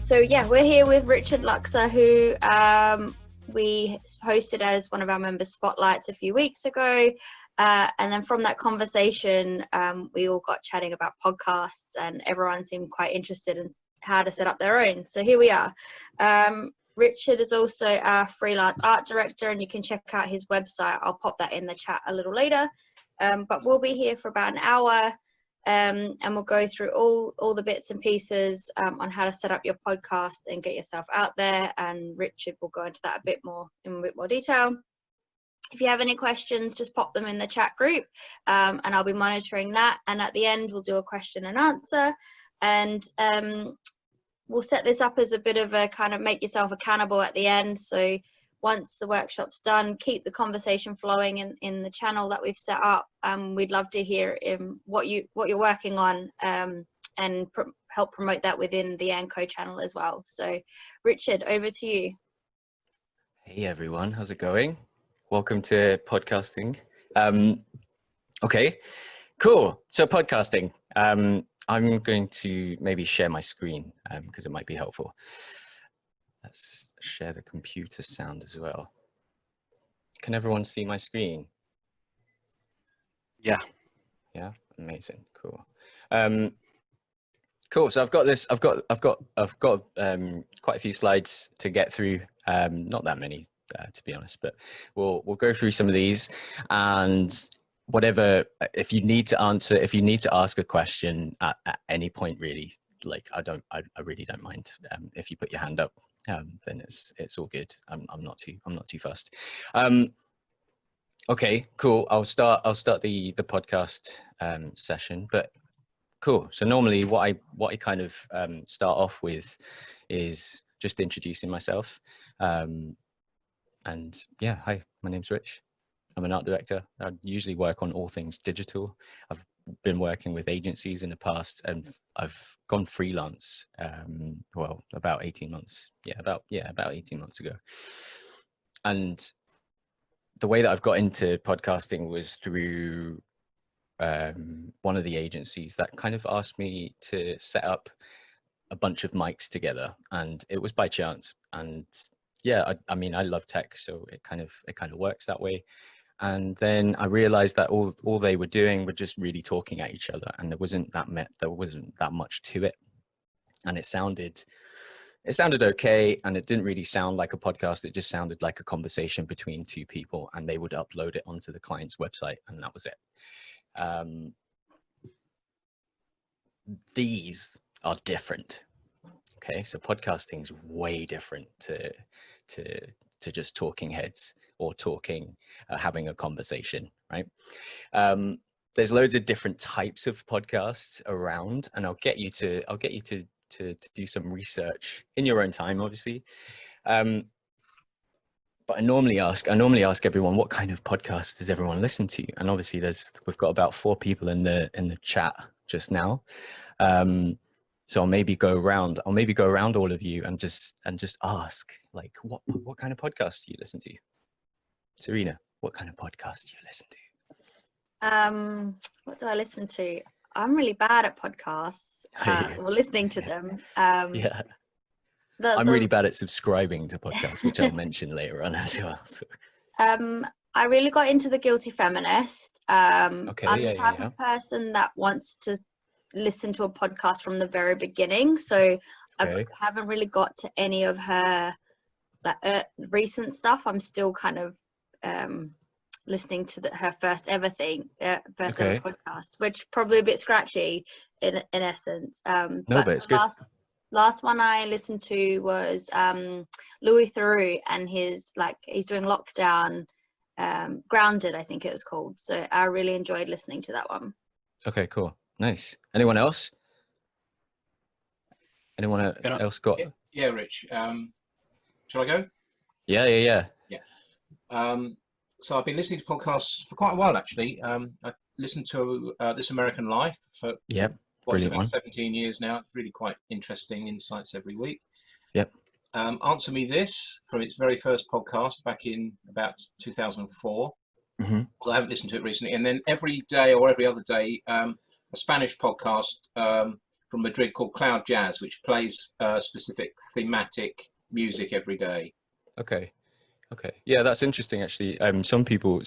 So yeah, we're here with Richard Laxa, who we hosted as one of our members' spotlights a few weeks ago. And then from that conversation, we all got chatting about podcasts, and everyone seemed quite interested in how to set up their own. So here we are. Richard is also a freelance art director, and you can check out his website. I'll pop that in the chat a little later. But we'll be here for about an hour, and we'll go through all the bits and pieces on how to set up your podcast and get yourself out there. And Richard will go into that in a bit more detail. If you have any questions, just pop them in the chat group, and I'll be monitoring that. And at the end, we'll do a question and answer. And we'll set this up as a bit of a kind of make yourself accountable at the end. So once the workshop's done, keep the conversation flowing in the channel that we've set up. We'd love to hear what you're working on, and help promote that within the AndCo channel as well. So Richard, over to you. Hey everyone, how's it going? Welcome to podcasting. Okay, cool. So podcasting. I'm going to maybe share my screen because it might be helpful. Let's share the computer sound as well. Can everyone see my screen? Yeah. Yeah, amazing, cool. Cool. So I've got quite a few slides to get through. Not that many, to be honest, but we'll go through some of these, and whatever, if you need to ask a question at any point, really, like I really don't mind if you put your hand up, then it's all good. I'm not too fussed. Okay, cool. I'll start the podcast session, but cool. So normally what I kind of start off with is just introducing myself. And yeah, hi, my name's Rich. I'm an art director. I usually work on all things digital. I've been working with agencies in the past, and I've gone freelance, well, about 18 months. About 18 months ago. And the way that I've got into podcasting was through one of the agencies that kind of asked me to set up a bunch of mics together, and it was by chance. And yeah, I mean, I love tech, so it kind of works that way. And then I realized that all they were doing were just really talking at each other, and there wasn't that much to it. And it sounded okay, and it didn't really sound like a podcast. It just sounded like a conversation between two people, and they would upload it onto the client's website, and that was it. These are different. Okay, so podcasting is way different to just talking heads or having a conversation, right? There's loads of different types of podcasts around, and I'll get you to do some research in your own time, obviously. But I normally ask everyone, what kind of podcast does everyone listen to? And obviously we've got about 4 people in the chat just now. So I'll maybe go around all of you and just ask, like, what kind of podcasts do you listen to? Serena, what kind of podcasts do you listen to? What do I listen to? I'm really bad at podcasts, or listening to them. Yeah. I'm really bad at subscribing to podcasts, which I'll mention later on as well. So. I really got into The Guilty Feminist. Okay, I'm the type of person that wants to listen to a podcast from the very beginning. So I haven't really got to any of her recent stuff. I'm still kind of listening to her first ever podcast, which probably a bit scratchy in essence. But it's good. Last one I listened to was Louis Theroux, and he's doing Lockdown, Grounded, I think it was called. So I really enjoyed listening to that one. Okay, cool. Nice. Anyone else? Anyone else got? Yeah, Rich. Shall I go? Yeah. So I've been listening to podcasts for quite a while, actually. I listened to This American Life for brilliant one. 17 years now. It's really quite interesting insights every week. Yep. Answer Me This, from its very first podcast back in about 2004. Mm-hmm. Well, I haven't listened to it recently. And then every day or every other day, a Spanish podcast from Madrid called Cloud Jazz, which plays specific thematic music every day. Okay. Okay. Yeah, that's interesting actually. Some people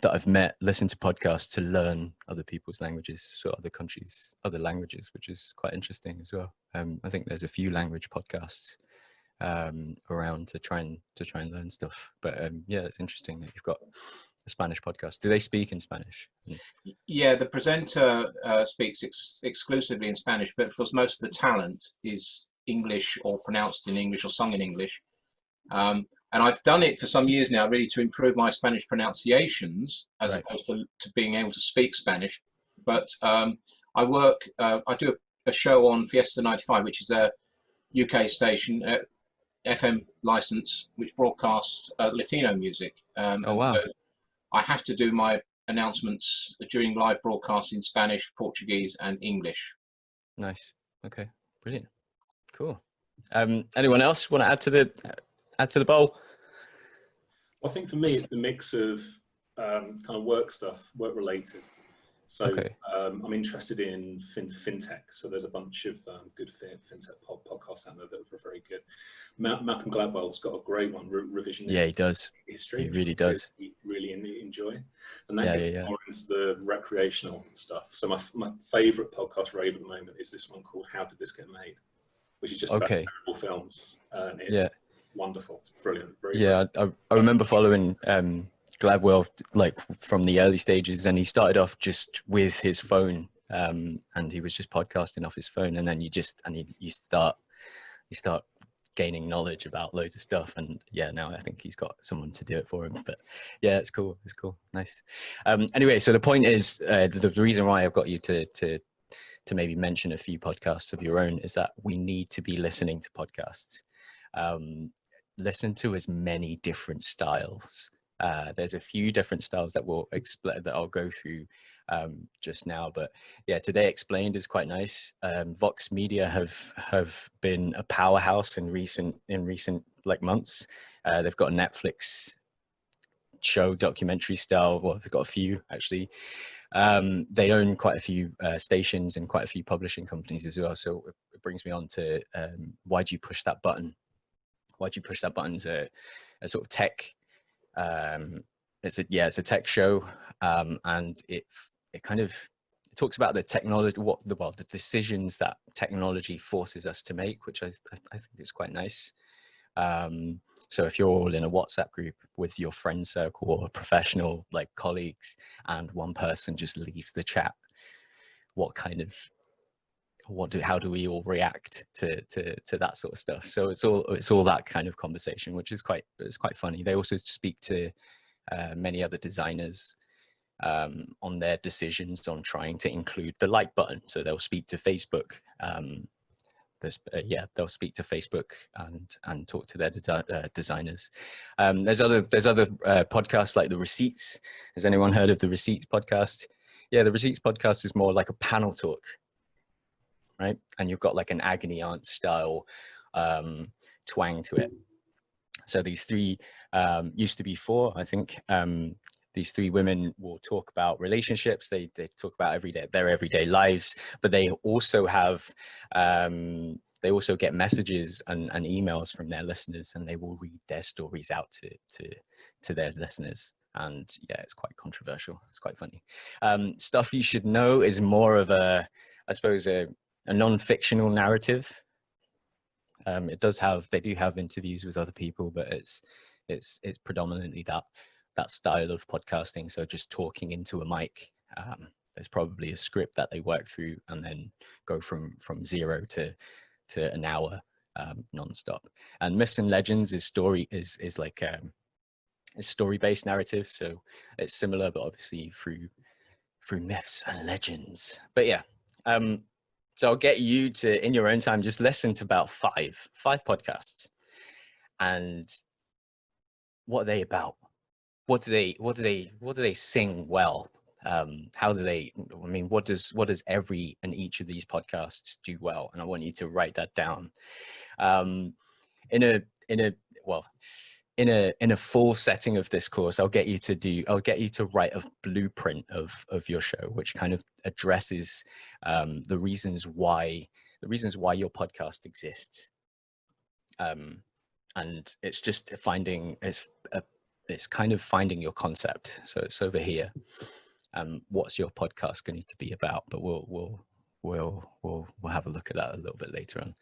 that I've met listen to podcasts to learn other people's languages, so other countries, other languages, which is quite interesting as well. I think there's a few language podcasts around to try and learn stuff. But yeah, it's interesting that you've got a Spanish podcast. Do they speak in Spanish? Yeah, the presenter speaks exclusively in Spanish, but of course most of the talent is English or pronounced in English or sung in English. And I've done it for some years now, really, to improve my Spanish pronunciations as opposed to being able to speak Spanish. But I do a show on Fiesta 95, which is a UK station, FM license, which broadcasts Latino music. Oh, wow. So I have to do my announcements during live broadcasts in Spanish, Portuguese, and English. Nice. Okay. Brilliant. Cool. Anyone else want to add to the bowl? I think for me, it's the mix of kind of work stuff, work related. So okay. I'm interested in fintech. So there's a bunch of good fintech podcasts out there that are very good. Malcolm Gladwell's got a great one, Revisionist. Yeah, he does. History. He really does. Really enjoy. And that gets more into the recreational stuff. So my favourite podcast rave at the moment is this one called How Did This Get Made? Which is just about terrible films. It's wonderful. It's brilliant. I remember following Gladwell like from the early stages, and he started off just with his phone, and he was just podcasting off his phone, and then you start gaining knowledge about loads of stuff. And now I think he's got someone to do it for him. But yeah, it's cool. Nice. Anyway, so the point is, the reason why I've got you to maybe mention a few podcasts of your own is that we need to be listening to podcasts. Listen to as many different styles. There's a few different styles that I'll go through just now, but yeah, Today Explained is quite nice. Vox Media have been a powerhouse in recent like months. They've got a Netflix show, documentary style. Well, they've got a few actually. They own quite a few stations and quite a few publishing companies as well. So it brings me on to Why'd You Push That Button? Why'd You Push That Button is a sort of tech. It's a tech show, and it talks about the technology, the decisions that technology forces us to make, which I think is quite nice. So if you're all in a WhatsApp group with your friend circle or professional like colleagues, and one person just leaves the chat, how do we all react to that sort of stuff? So it's all that kind of conversation, which is quite funny. They also speak to many other designers on their decisions on trying to include the like button. So they'll speak to Facebook. They'll speak to Facebook and talk to their designers. There's other podcasts like The Receipts. Has anyone heard of The Receipts podcast? Yeah, The Receipts podcast is more like a panel talk, right? And you've got like an agony aunt style twang to it. So these three, used to be four, I think. These three women will talk about relationships. They talk about their everyday lives, but they also have, they also get messages and emails from their listeners, and they will read their stories out to their listeners. And yeah, it's quite controversial. It's quite funny. Stuff You Should Know is more of a non-fictional narrative. They do have interviews with other people, but it's predominantly that style of podcasting. So just talking into a mic. There's probably a script that they work through and then go from 0 to an hour non-stop. And Myths and Legends is like a story-based narrative. So it's similar, but obviously through myths and legends. But yeah. So I'll get you to, in your own time, just listen to about five podcasts. And what are they about? What do they sing well? How do they, what does every and each of these podcasts do well? And I want you to write that down. in a full setting of this course, I'll get you to write a blueprint of your show, which kind of addresses the reasons why your podcast exists. And it's just it's kind of finding your concept. So it's over here. What's your podcast going to be about? But we'll have a look at that a little bit later on.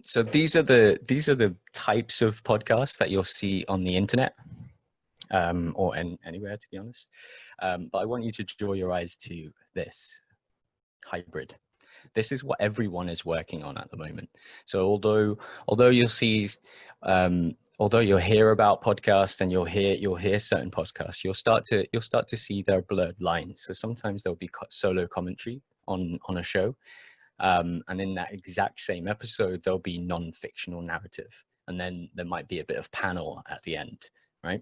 So these are the types of podcasts that you'll see on the internet, or anywhere, to be honest. But I want you to draw your eyes to this hybrid. This is what everyone is working on at the moment. So although you'll see, although you'll hear about podcasts and you'll hear certain podcasts, you'll start to see their blurred lines. So sometimes there'll be solo commentary on a show, and in that exact same episode there'll be non-fictional narrative, and then there might be a bit of panel at the end, right?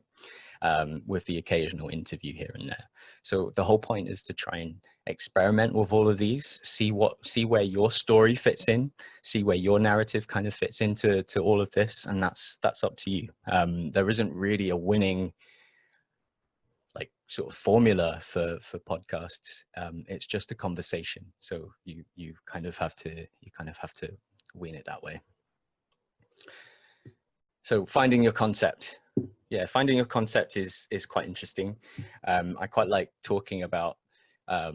With the occasional interview here and there. So the whole point is to try and experiment with all of these, see where your story fits in, see where your narrative kind of fits into all of this, and that's up to you. There isn't really a winning like sort of formula for podcasts. It's just a conversation. So you kind of have to win it that way. So finding your concept. Yeah, finding your concept is quite interesting. I quite like talking about I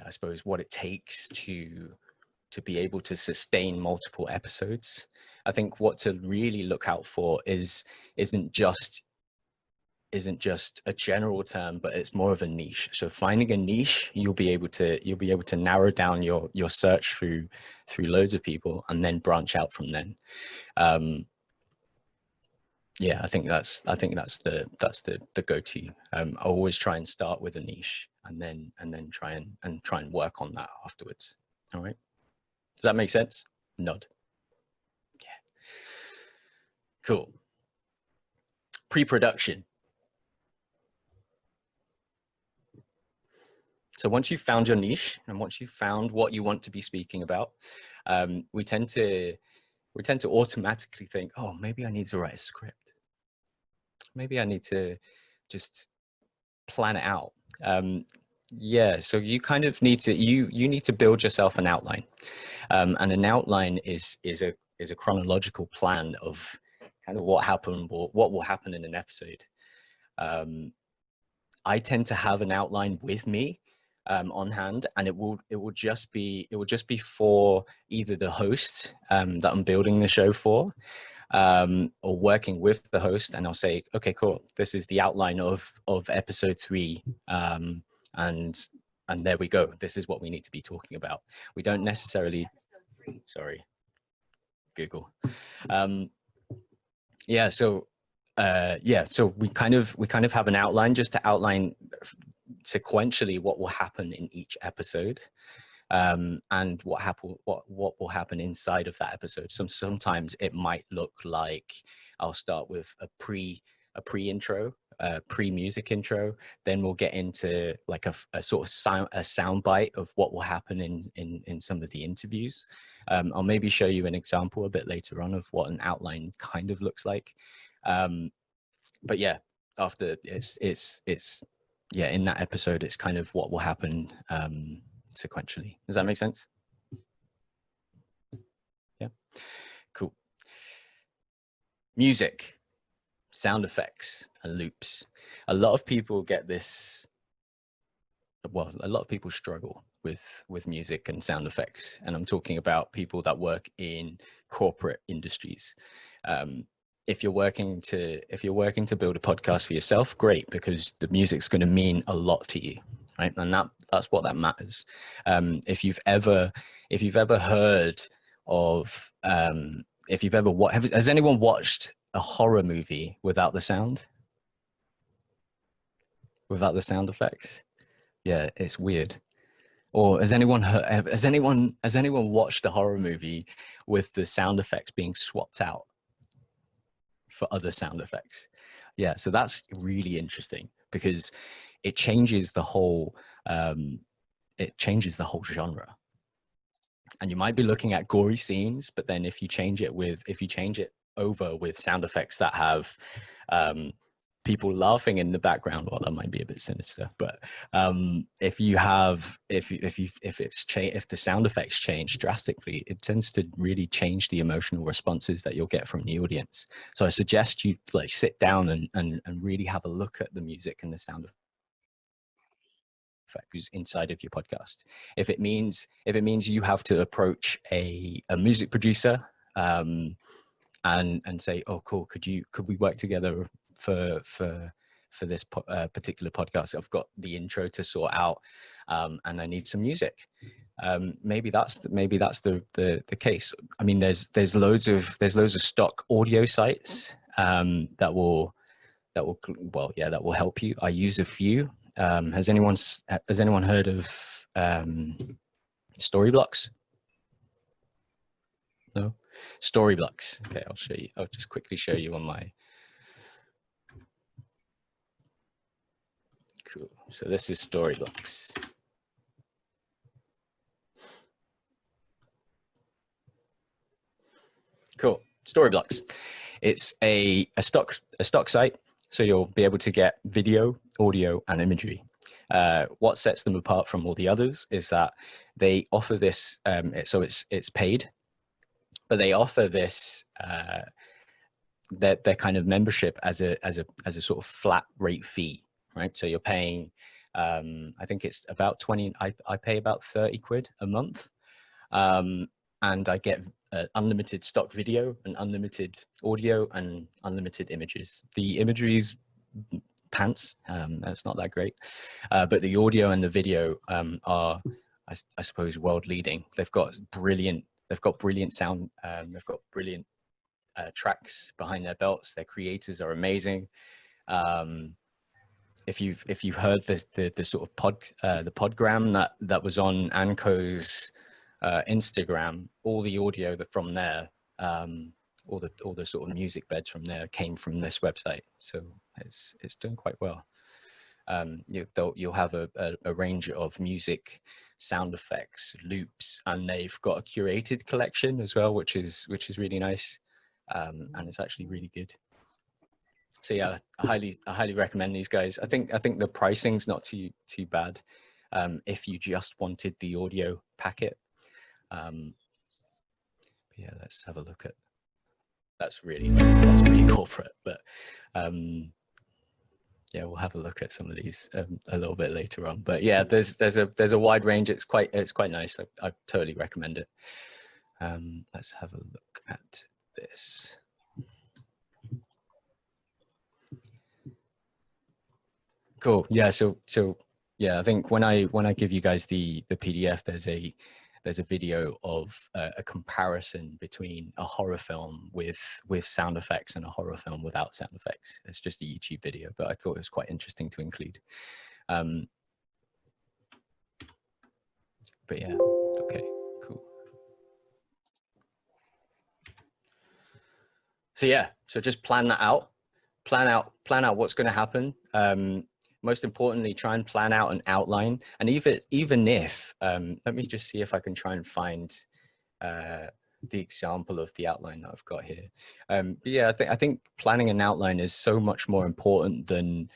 suppose what it takes to be able to sustain multiple episodes. I think what to really look out for isn't just a general term, but it's more of a niche. So finding a niche, you'll be able to narrow down your search through loads of people and then branch out from then. Yeah, I think that's the go-to. I always try and start with a niche and then try and work on that afterwards. All right. Does that make sense? Nod. Yeah. Cool. Pre-production. So once you've found your niche and once you've found what you want to be speaking about, we tend to automatically think, oh, maybe I need to write a script. Maybe I need to just plan it out. Yeah, so you kind of need to you need to build yourself an outline, and an outline is a chronological plan of kind of what happened or what will happen in an episode. I tend to have an outline with me on hand, and it will just be for either the host that I'm building the show for, or working with the host, and I'll say, okay, cool, this is the outline of episode 3, and there we go. This is what we need to be talking about. We don't necessarily, sorry, Google. Yeah, so we kind of have an outline just to outline sequentially what will happen in each episode, and what will happen inside of that episode. Sometimes it might look like I'll start with a pre-intro, pre-music intro, then we'll get into like a sort of sound bite of what will happen in some of the interviews. I'll maybe show you an example a bit later on of what an outline kind of looks like. But yeah, after it's in that episode, it's kind of what will happen sequentially. Does that make sense? Yeah, cool. Music, sound effects, and loops. A lot of people get this. Well, a lot of people struggle with music and sound effects, and I'm talking about people that work in corporate industries. If you're working to build a podcast for yourself, great, because the music's going to mean a lot to you, right? And that's what that matters. If you've ever heard of, has anyone watched a horror movie without the sound? Without the sound effects? Yeah, it's weird. Or has anyone watched a horror movie with the sound effects being swapped out for other sound effects? Yeah, so that's really interesting because it changes the whole genre. And you might be looking at gory scenes, but then if you change it over with sound effects that have people laughing in the background. Well, that might be a bit sinister, but if the sound effects change drastically, it tends to really change the emotional responses that you'll get from the audience. So I suggest you like sit down and really have a look at the music and the sound effects inside of your podcast. If it means you have to approach a music producer and say, oh cool, could we work together for this particular podcast? I've got the intro to sort out, and I need some music. Maybe that's the case. I mean, there's loads of stock audio sites that will help you. I use a few. Has anyone heard of Storyblocks? No? Storyblocks. Okay, I'll show you. I'll just quickly show you on my. Cool. So this is Storyblocks. Cool. Storyblocks. It's a stock site, so you'll be able to get video, audio, and imagery. What sets them apart from all the others is that they offer this. So it's paid, but they offer this their kind of membership as a sort of flat rate fee. Right, so you're paying, I think it's about 20. I pay about 30 quid a month, and I get unlimited stock video and unlimited audio and unlimited images. The imagery's pants, that's not that great, but the audio and the video are, I suppose, world leading. They've got brilliant sound. They've got brilliant tracks behind their belts. Their creators are amazing. If you've heard the sort of the podgram that was on AndCo's Instagram, all the audio from there, all the sort of music beds from there came from this website. So it's doing quite well. You'll have a range of music, sound effects, loops, and they've got a curated collection as well, which is really nice, and it's actually really good. So yeah, I highly recommend these guys. I think the pricing's not too bad if you just wanted the audio packet. Yeah, let's have a look at. That's really corporate, but yeah, we'll have a look at some of these a little bit later on. But yeah, there's a wide range. It's quite nice. I totally recommend it. Let's have a look at this. Cool. Yeah. So yeah, I think when I give you guys the PDF, there's a video of a comparison between a horror film with sound effects and a horror film without sound effects. It's just a YouTube video, but I thought it was quite interesting to include. But yeah, okay, cool. So yeah, so just plan that out. Plan out what's going to happen. Most importantly, try and plan out an outline. And even if, let me just see if I can try and find the example of the outline that I've got here. But yeah, I think planning an outline is so much more important than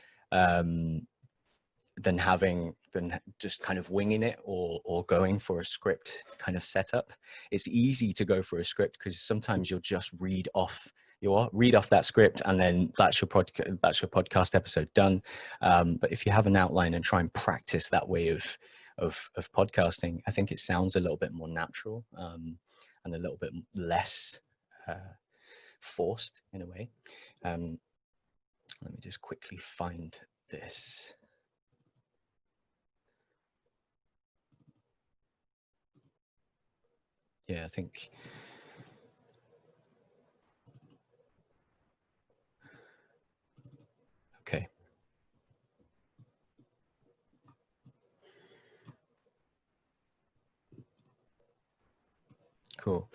just kind of winging it or going for a script kind of setup. It's easy to go for a script because sometimes you'll just read off that script and then that's your podcast episode done. But if you have an outline and try and practice that way of podcasting, I think it sounds a little bit more natural and a little bit less forced in a way. Let me just quickly find this. Yeah, I think. Okay. Cool.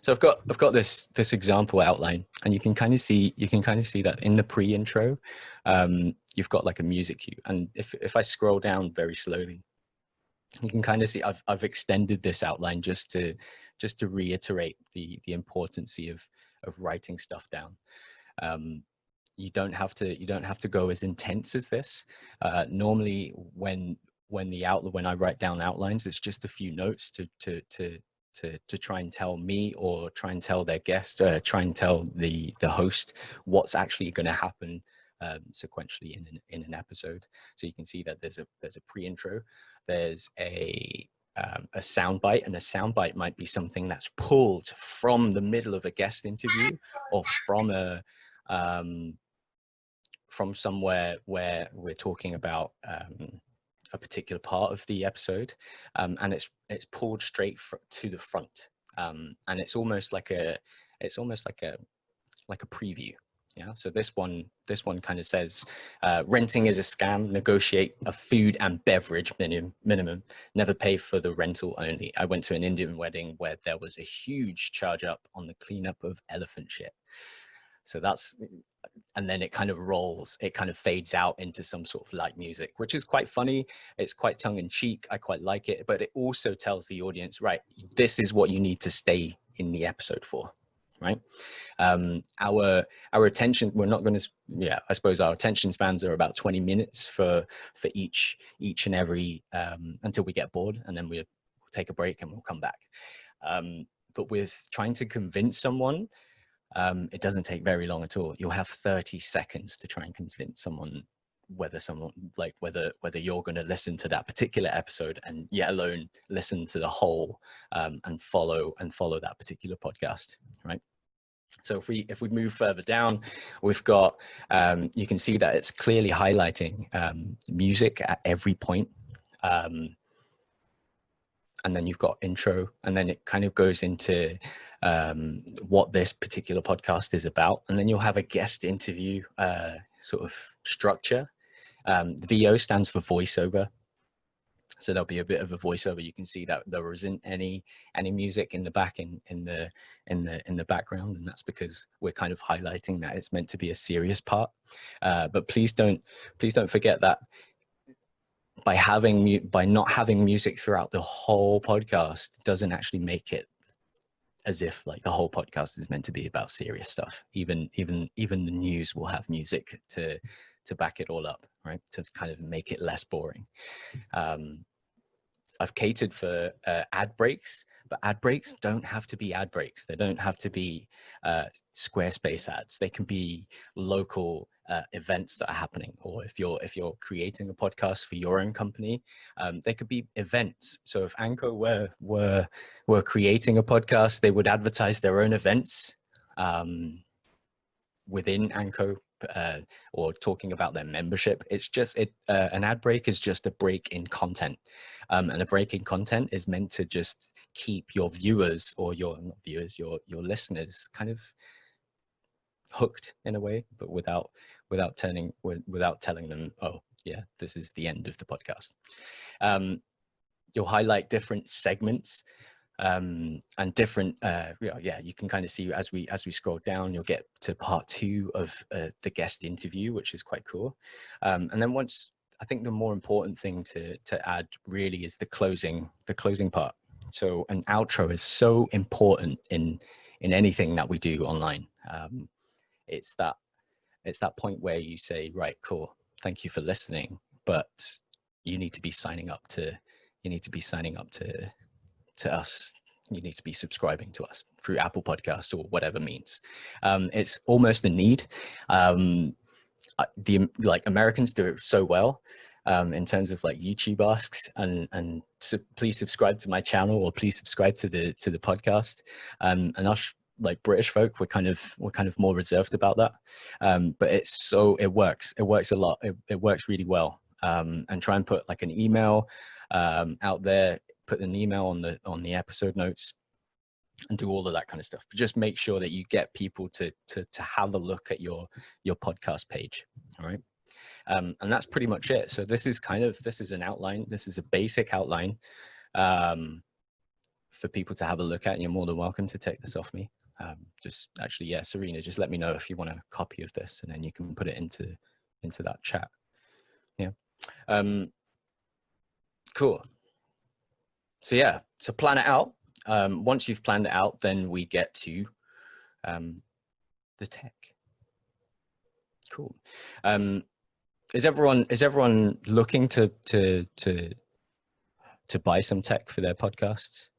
So I've got this example outline, and you can kind of see that in the pre-intro, you've got like a music cue, and if I scroll down very slowly, you can kind of see I've extended this outline just to reiterate the importance of writing stuff down. You don't have to go as intense as this. Normally when I write down outlines, it's just a few notes to try and tell me, or try and tell their guest, try and tell the host what's actually going to happen sequentially in an episode. So you can see that there's a pre-intro, there's a soundbite, and a soundbite might be something that's pulled from the middle of a guest interview, or from somewhere where we're talking about a particular part of the episode, and it's pulled straight to the front, and it's almost like a preview. Yeah. So this one kind of says, renting is a scam. Negotiate a food and beverage minimum. Never pay for the rental only. I went to an Indian wedding where there was a huge charge up on the cleanup of elephant shit. So and then it kind of rolls, it kind of fades out into some sort of light music, which is quite funny. It's quite tongue in cheek. I quite like it, but it also tells the audience, right, this is what you need to stay in the episode for, right? Our attention, we're not going to, I suppose our attention spans are about 20 minutes for each and every, until we get bored, and then we'll take a break and we'll come back. But with trying to convince someone, it doesn't take very long at all. You'll have 30 seconds to try and convince someone whether you're going to listen to that particular episode, and yet alone listen to the whole, and follow that particular podcast, right? So if we move further down, we've got, you can see that it's clearly highlighting music at every point. And then you've got intro, and then it kind of goes into what this particular podcast is about. And then you'll have a guest interview sort of structure. The VO stands for voiceover. So there'll be a bit of a voiceover. You can see that there isn't any music in the back in the background, and that's because we're kind of highlighting that it's meant to be a serious part. But please don't forget that by not having music throughout the whole podcast doesn't actually make it as if like the whole podcast is meant to be about serious stuff. Even the news will have music to back it all up, right? To kind of make it less boring. I've catered for ad breaks, but ad breaks don't have to be ad breaks. They don't have to be Squarespace ads. They can be local events that are happening, or if you're creating a podcast for your own company, they could be events. So if AndCo were creating a podcast, they would advertise their own events within AndCo, or talking about their membership. It's just an ad break is just a break in content, and a break in content is meant to just keep your viewers, or your listeners kind of hooked in a way, but without telling them, oh yeah, this is the end of the podcast. You'll highlight different segments, and different you can kind of see as we scroll down, you'll get to part 2 of the guest interview, which is quite cool. And then I think the more important thing to add really is the closing part. So an outro is so important in anything that we do online. It's that point where you say, right, cool, thank you for listening, but you need to be signing up to us. You need to be subscribing to us through Apple Podcasts or whatever means. It's almost a need. Americans do it so well in terms of like YouTube asks, and please subscribe to my channel, or please subscribe to the podcast. And us like British folk, we're kind of more reserved about that. But it works a lot. It works really well. And try and put like an email out there, put an email on the episode notes, and do all of that kind of stuff. But just make sure that you get people to have a look at your podcast page. All right. And that's pretty much it. So this is an outline. This is a basic outline for people to have a look at, and you're more than welcome to take this off me. Serena, just let me know if you want a copy of this, and then you can put it into that chat. Yeah. Cool. So plan it out. Once you've planned it out, then we get to the tech. Cool. Is everyone looking to buy some tech for their podcasts?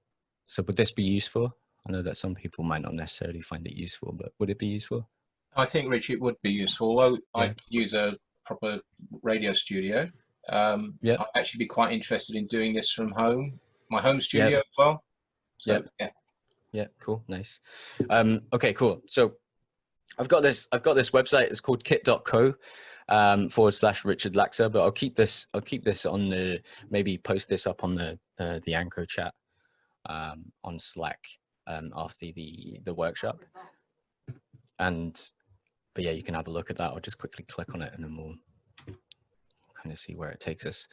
So would this be useful? I know that some people might not necessarily find it useful, but would it be useful? I think, Rich, it would be useful. Although I use a proper radio studio. I'd actually be quite interested in doing this from home, my home studio as well. So yeah, cool, nice. Okay, cool. So I've got this website. It's called kit.co / Richard Laxa, but I'll keep this on the, maybe post this up on the AndCo chat on Slack after the workshop. But yeah, you can have a look at that. I'll just quickly click on it and then we'll kind of see where it takes us.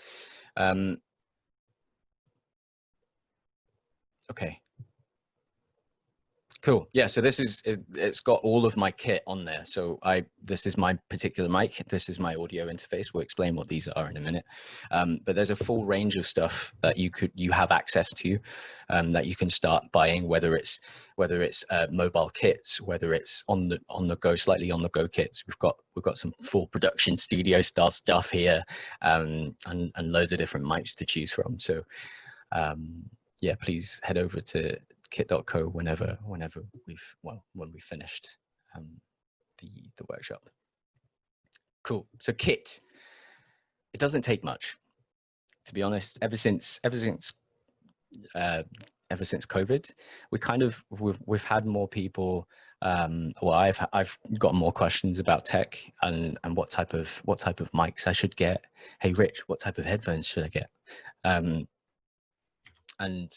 Okay. Cool. Yeah. So it's got all of my kit on there. So this is my particular mic. This is my audio interface. We'll explain what these are in a minute. But there's a full range of stuff that you have access to, that you can start buying, whether it's mobile kits, whether it's on the go, slightly on the go kits. We've got some full production studio style stuff here, and loads of different mics to choose from. So yeah, please head over to kit.co when we've finished the workshop. Cool. So kit, it doesn't take much, to be honest. Ever since COVID, we've had more people. Well, I've got more questions about tech and what type of mics I should get. Hey, Rich, what type of headphones should I get? And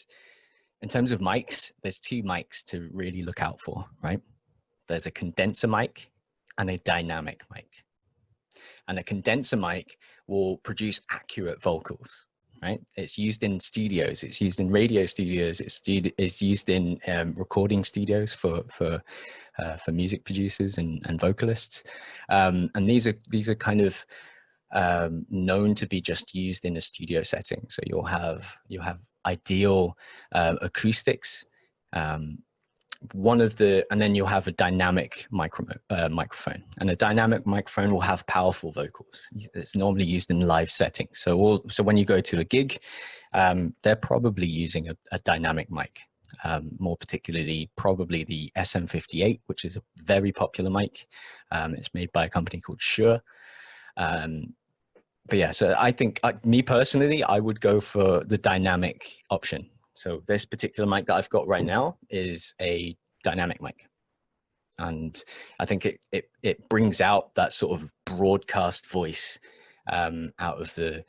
in terms of mics, there's two mics to really look out for, right? There's a condenser mic and a dynamic mic. And a condenser mic will produce accurate vocals, right? It's used in studios, it's used in radio studios, it's used in recording studios for music producers and vocalists. And these are kind of known to be just used in a studio setting. So you'll have ideal acoustics, and then you'll have a dynamic microphone, and a dynamic microphone will have powerful vocals. It's normally used in live settings. So when you go to a gig, they're probably using a dynamic mic, more particularly probably the SM58, which is a very popular mic. It's made by a company called Shure. But yeah, so I think, me personally, I would go for the dynamic option. So this particular mic that I've got right now is a dynamic mic. And I think it brings out that sort of broadcast voice out of your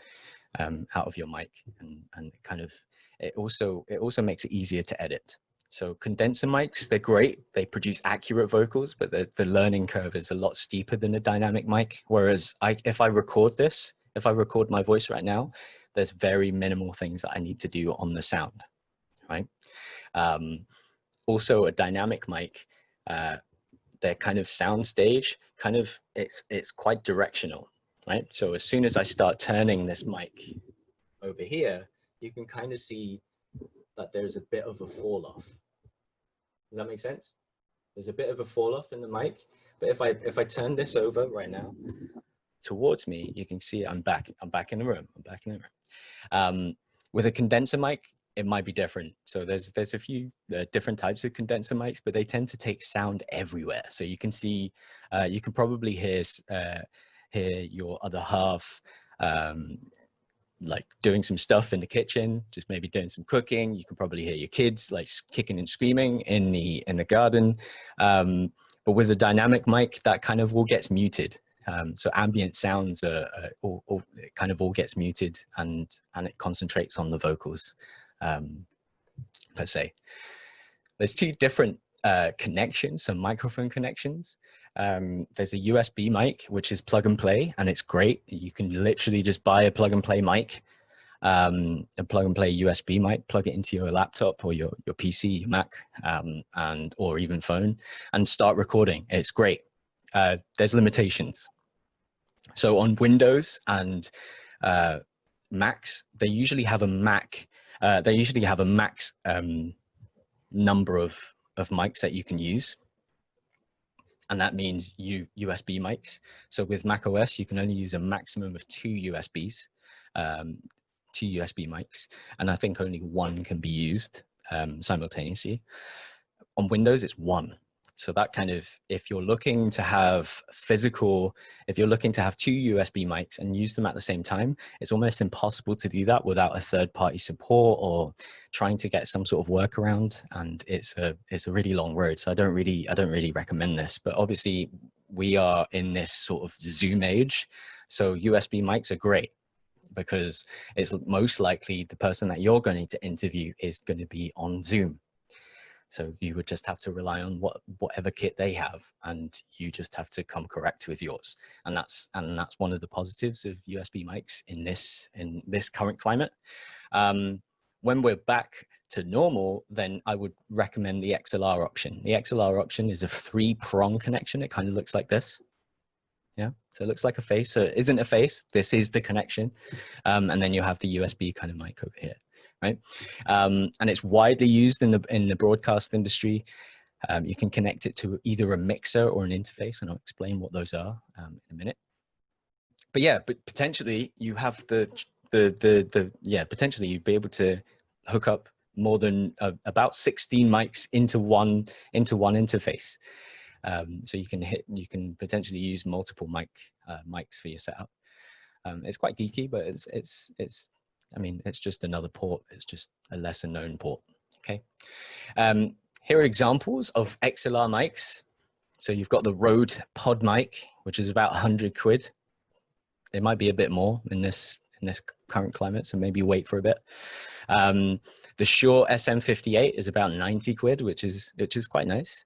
mic, and kind of, it also makes it easier to edit. So condenser mics, they're great. They produce accurate vocals, but the learning curve is a lot steeper than a dynamic mic. Whereas if I record my voice right now, there's very minimal things that I need to do on the sound, right? Also a dynamic mic, their kind of sound stage, it's quite directional, right? So as soon as I start turning this mic over here, you can kind of see that there's a bit of a fall off. Does that make sense? There's a bit of a fall off in the mic, but if I turn this over right now towards me, you can see I'm back in the room. With a condenser mic, it might be different. So there's a few different types of condenser mics, but they tend to take sound everywhere. So you can see, you can probably hear your other half, like doing some stuff in the kitchen, just maybe doing some cooking. You can probably hear your kids like kicking and screaming in the garden. But with a dynamic mic, that kind of all gets muted. So ambient sounds it kind of all gets muted, and it concentrates on the vocals, per se. There's two different connections, some microphone connections. There's a USB mic, which is plug and play, and it's great. You can literally just buy a plug and play mic, a plug and play USB mic, plug it into your laptop or your PC, your Mac, or even phone, and start recording. It's great. There's limitations. So on Windows and Macs, they usually have a max number of mics that you can use. and that means USB mics. So with macOS, you can only use a maximum of 2 USBs, 2 USB mics, and I think only one can be used simultaneously. On Windows, it's 1. So that kind of, if you're looking to have if you're looking to have 2 USB mics and use them at the same time, it's almost impossible to do that without a third-party support or trying to get some sort of workaround. And it's a really long road. So I don't really recommend this. But obviously, we are in this sort of Zoom age, so USB mics are great, because it's most likely the person that you're going to interview is going to be on Zoom. So you would just have to rely on whatever kit they have, and you just have to come correct with yours. And that's one of the positives of USB mics in this current climate. When we're back to normal, then I would recommend the XLR option. The XLR option is a 3-prong connection. It kind of looks like this. Yeah, so it looks like a face. So it isn't a face. This is the connection. And then you have the USB kind of mic over here, right? And it's widely used in the broadcast industry. You can connect it to either a mixer or an interface, and I'll explain what those are in a minute. But yeah, but potentially you have potentially you'd be able to hook up more than about 16 mics into one interface. So you can potentially use multiple mics for your setup. It's quite geeky, but I mean, it's just another port. It's just a lesser known port. Okay. Here are examples of XLR mics. So you've got the Rode Pod mic, which is about 100 quid. It might be a bit more in this current climate, so maybe wait for a bit. The Shure SM58 is about 90 quid, which is quite nice.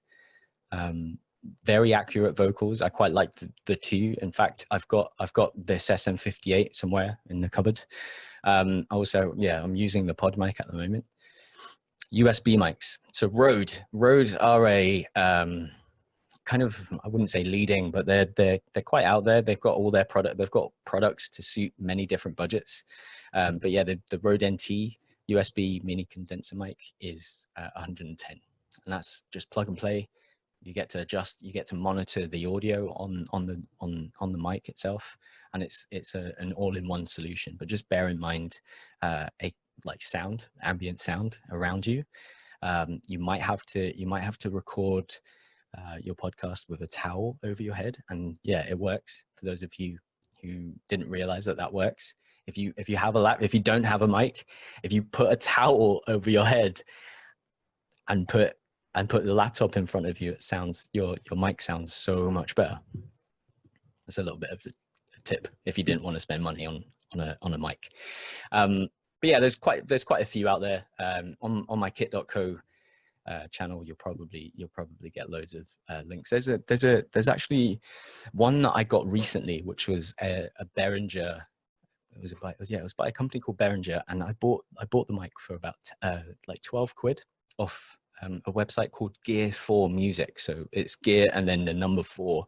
Very accurate vocals. I quite like the two. In fact, I've got this SM58 somewhere in the cupboard. Also, yeah, I'm using the Pod mic at the moment. USB mics. So Rode are a kind of, I wouldn't say leading, but they're quite out there. They've got all their they've got products to suit many different budgets. But yeah, the Rode NT USB mini condenser mic is 110, and that's just plug and play. You get to adjust, you get to monitor the audio on the mic itself, and it's an all-in-one solution. But just bear in mind, ambient sound around you. You might have to record your podcast with a towel over your head, and yeah, it works. For those of you who didn't realize that works, if you don't have a mic, if you put a towel over your head and put the laptop in front of you, it sounds, your mic sounds so much better. That's a little bit of a tip if you didn't want to spend money on a mic. But yeah, there's quite a few out there. On my kit.co channel, you'll probably get loads of links. There's actually one that I got recently, which was a Behringer. It was by a company called Behringer, and I bought the mic for about like 12 quid off a website called Gear 4 Music. So it's gear and then the number 4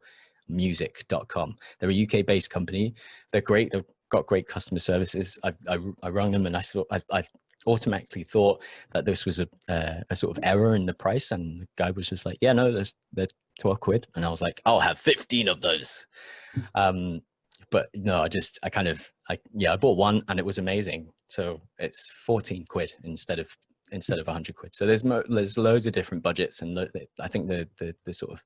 music.com. They're a UK based company. They're great. They've got great customer services. I rang them, and I automatically thought that this was a sort of error in the price, and the guy was just like, yeah, no, they're 12 quid. And I was like, I'll have 15 of those. But no, I bought one and it was amazing. So it's 14 quid instead of 100 quid. So there's loads of different budgets, and I think the sort of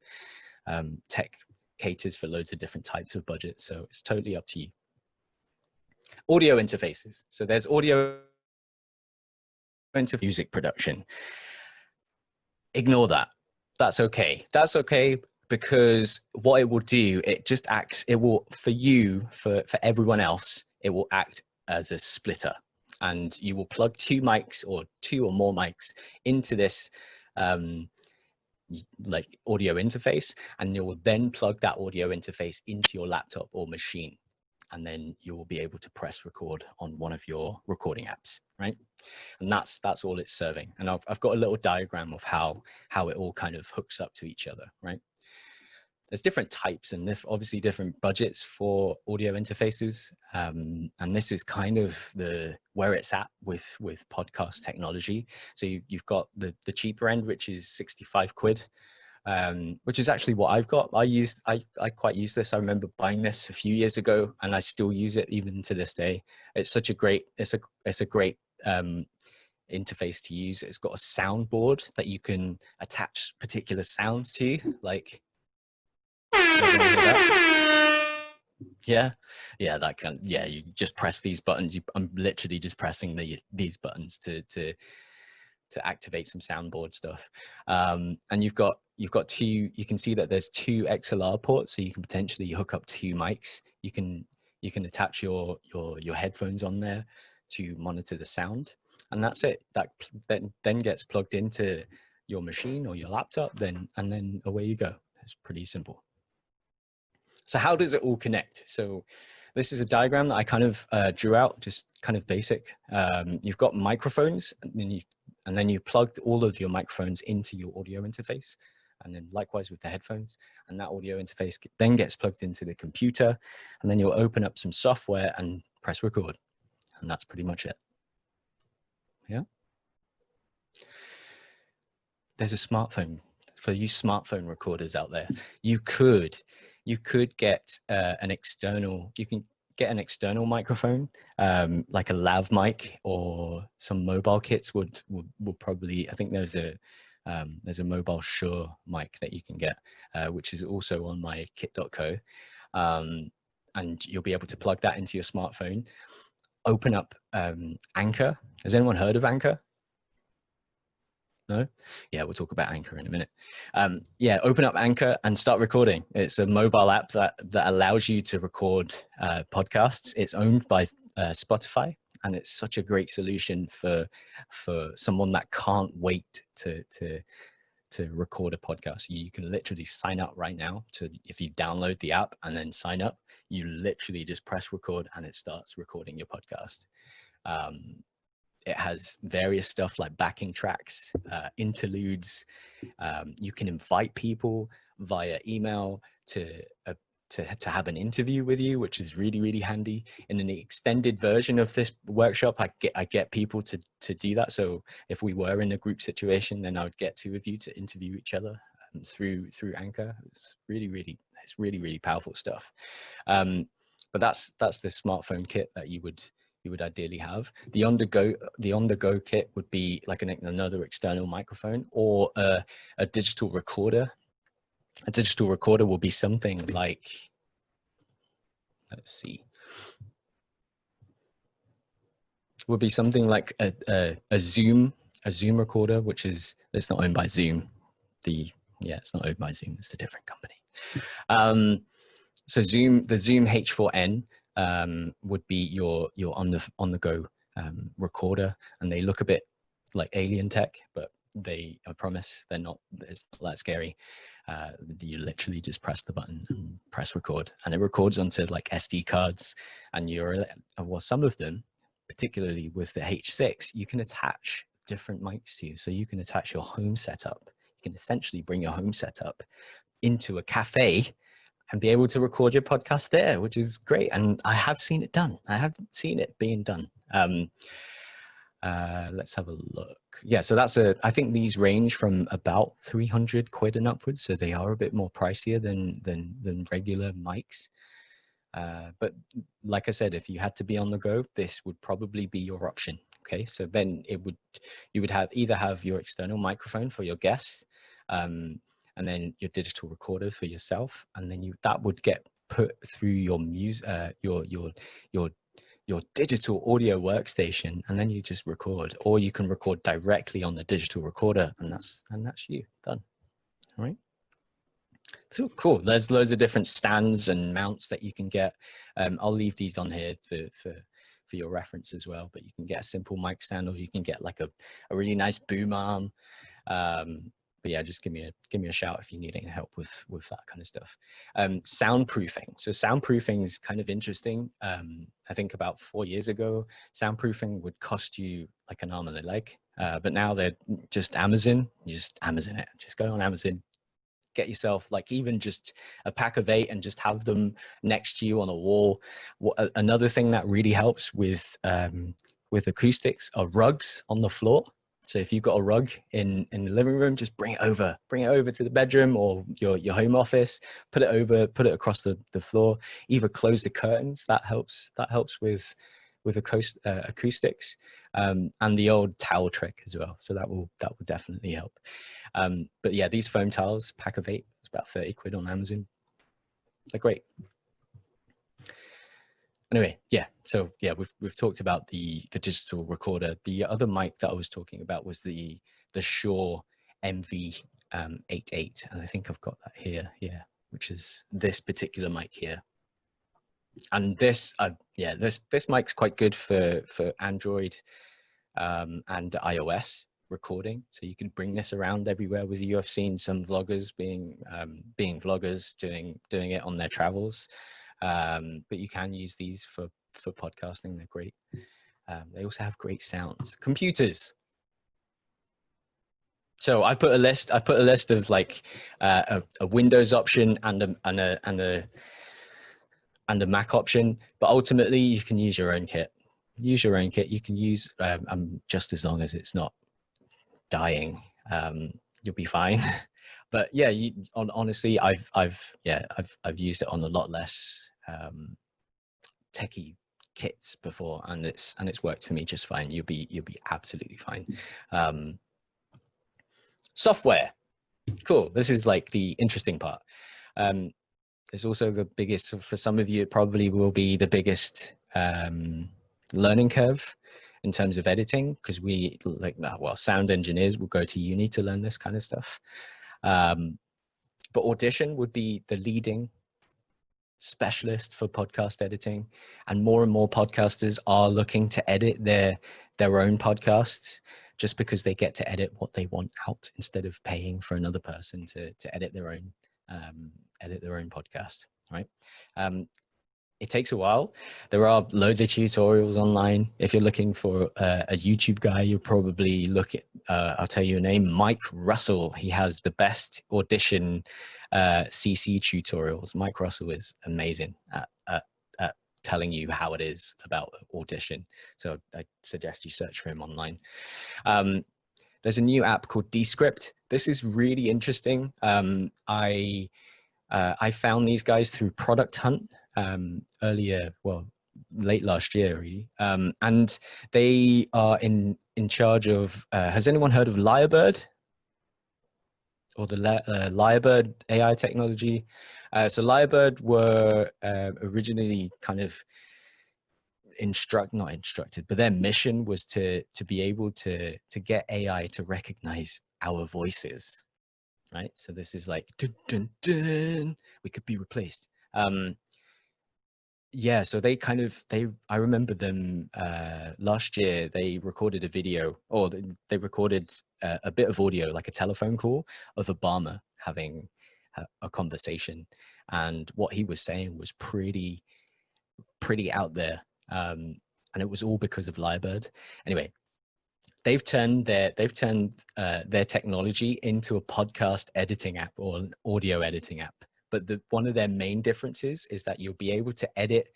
tech caters for loads of different types of budgets. So it's totally up to you. Audio interfaces. So there's audio into music production. Ignore that. That's okay. That's okay, because what it will do, for everyone else, it will act as a splitter, and you will plug 2 mics or 2 or more mics into this like audio interface, and you will then plug that audio interface into your laptop or machine, and then you will be able to press record on one of your recording apps, right? And that's all it's serving. And I've got a little diagram of how it all kind of hooks up to each other, right? There's different types and obviously different budgets for audio interfaces. And this is kind of where it's at with podcast technology. So you've got the cheaper end, which is 65 quid. which is actually what I've got. I quite use this. I remember buying this a few years ago, and I still use it even to this day. It's such a great, it's a great interface to use. It's got a soundboard that you can attach particular sounds to, like. Yeah, that kind of, you just press these buttons. I'm literally just pressing these buttons to activate some soundboard stuff. And you've got two, you can see that there's two XLR ports, so you can potentially hook up two mics. You can attach your headphones on there to monitor the sound, and that's it. That then gets plugged into your machine or your laptop, and then away you go. It's pretty simple. So how does it all connect? So this is a diagram that I kind of drew out, just kind of basic. You've got microphones, and then you plugged all of your microphones into your audio interface, and then likewise with the headphones, and that audio interface then gets plugged into the computer, and then you'll open up some software and press record, and that's pretty much it. Yeah. There's a smartphone. For you smartphone recorders out there, you could get an external, you can get an external microphone, like a lav mic, or some mobile kits would probably, I think there's a mobile Shure mic that you can get, which is also on my kit.co. And you'll be able to plug that into your smartphone, open up AndCo. Has anyone heard of AndCo? No? Yeah, we'll talk about AndCo in a minute. Yeah, open up AndCo and start recording. It's a mobile app that allows you to record podcasts. It's owned by Spotify, and it's such a great solution for someone that can't wait to record a podcast. You can literally sign up right now if you download the app and then sign up, you literally just press record and it starts recording your podcast. It has various stuff like backing tracks, interludes. You can invite people via email to have an interview with you, which is really, really handy. In an extended version of this workshop, I get people to do that. So if we were in a group situation, then I would get two of you to interview each other through AndCo. It's really powerful stuff. But that's the smartphone kit that you would ideally have. The on the go kit would be like another external microphone, or a digital recorder. A digital recorder will be something like, let's see, would be something like a Zoom recorder, which is, it's not owned by Zoom. It's not owned by Zoom. It's a different company. So the Zoom H4n would be your on the go recorder, and they look a bit like alien tech, but I promise it's not that scary. You literally just press the button and press record, and it records onto like SD cards, and some of them, particularly with the H6, you can attach different mics to you. So you can attach your home setup. You can essentially bring your home setup into a cafe and be able to record your podcast there, which is great. And I have seen it done. I have seen it being done. Let's have a look. Yeah, so I think these range from about 300 quid and upwards. So they are a bit more pricier than regular mics. But like I said, if you had to be on the go, this would probably be your option. Okay, so then you would either have your external microphone for your guests, and then your digital recorder for yourself, and then that would get put through your your digital audio workstation, and then you just record, or you can record directly on the digital recorder, and that's you done. All right. So cool. There's loads of different stands and mounts that you can get. I'll leave these on here for your reference as well, but you can get a simple mic stand, or you can get like a really nice boom arm. But yeah, just give me a shout if you need any help with that kind of stuff. Soundproofing. So soundproofing is kind of interesting. I think about 4 years ago, soundproofing would cost you like an arm and a leg. But now they're just Amazon. You just Amazon it. Just go on Amazon, get yourself like even just a pack of 8 and just have them next to you on a wall. Another thing that really helps with acoustics are rugs on the floor. So if you've got a rug in the living room, just bring it over to the bedroom or your home office, put it across the floor, either close the curtains. That helps with acoustics, and the old towel trick as well. So that will definitely help. But yeah, these foam towels, pack of 8, it's about 30 quid on Amazon. They're great. Anyway, yeah, so yeah, we've talked about the digital recorder. The other mic that I was talking about was the Shure MV 88, and I think I've got that here, yeah, which is this particular mic here. And this mic's quite good for Android and iOS recording. So you can bring this around everywhere with you. I've seen some vloggers being vloggers doing it on their travels. But you can use these for podcasting. They're great. They also have great sounds. Computers. So I put a list of like a Windows option and a Mac option, but ultimately you can use your own kit. Use your own kit. You can use just as long as it's not dying, you'll be fine. But yeah, honestly, I've used it on a lot less techie kits before, and it's worked for me just fine. You'll be absolutely fine. Software, cool. This is like the interesting part. It's also the biggest, for some of you, it probably will be the biggest learning curve in terms of editing, because sound engineers will go to uni to learn this kind of stuff. But Audition would be the leading specialist for podcast editing, and more podcasters are looking to edit their own podcasts, just because they get to edit what they want out instead of paying for another person to edit their own podcast, right? It takes a while. There are loads of tutorials online. If you're looking for a YouTube guy, you'll probably look at, I'll tell you a name, Mike Russell. He has the best Audition CC tutorials. Mike Russell is amazing at telling you how it is about Audition. So I suggest you search for him online. There's a new app called Descript. This is really interesting. I found these guys through Product Hunt late last year, really. And they are in charge of, has anyone heard of Lyrebird? Or the Lyrebird AI technology? So Lyrebird were originally kind of not instructed, but their mission was to be able to get AI to recognize our voices, right? So this is like, dun, dun, dun, we could be replaced. Yeah, so I remember them last year. They recorded a video, or they recorded a bit of audio, like a telephone call of Obama having a conversation, and what he was saying was pretty out there, and it was all because of Lyrebird. Anyway, they've turned their technology into a podcast editing app or an audio editing app. But one of their main differences is that you'll be able to edit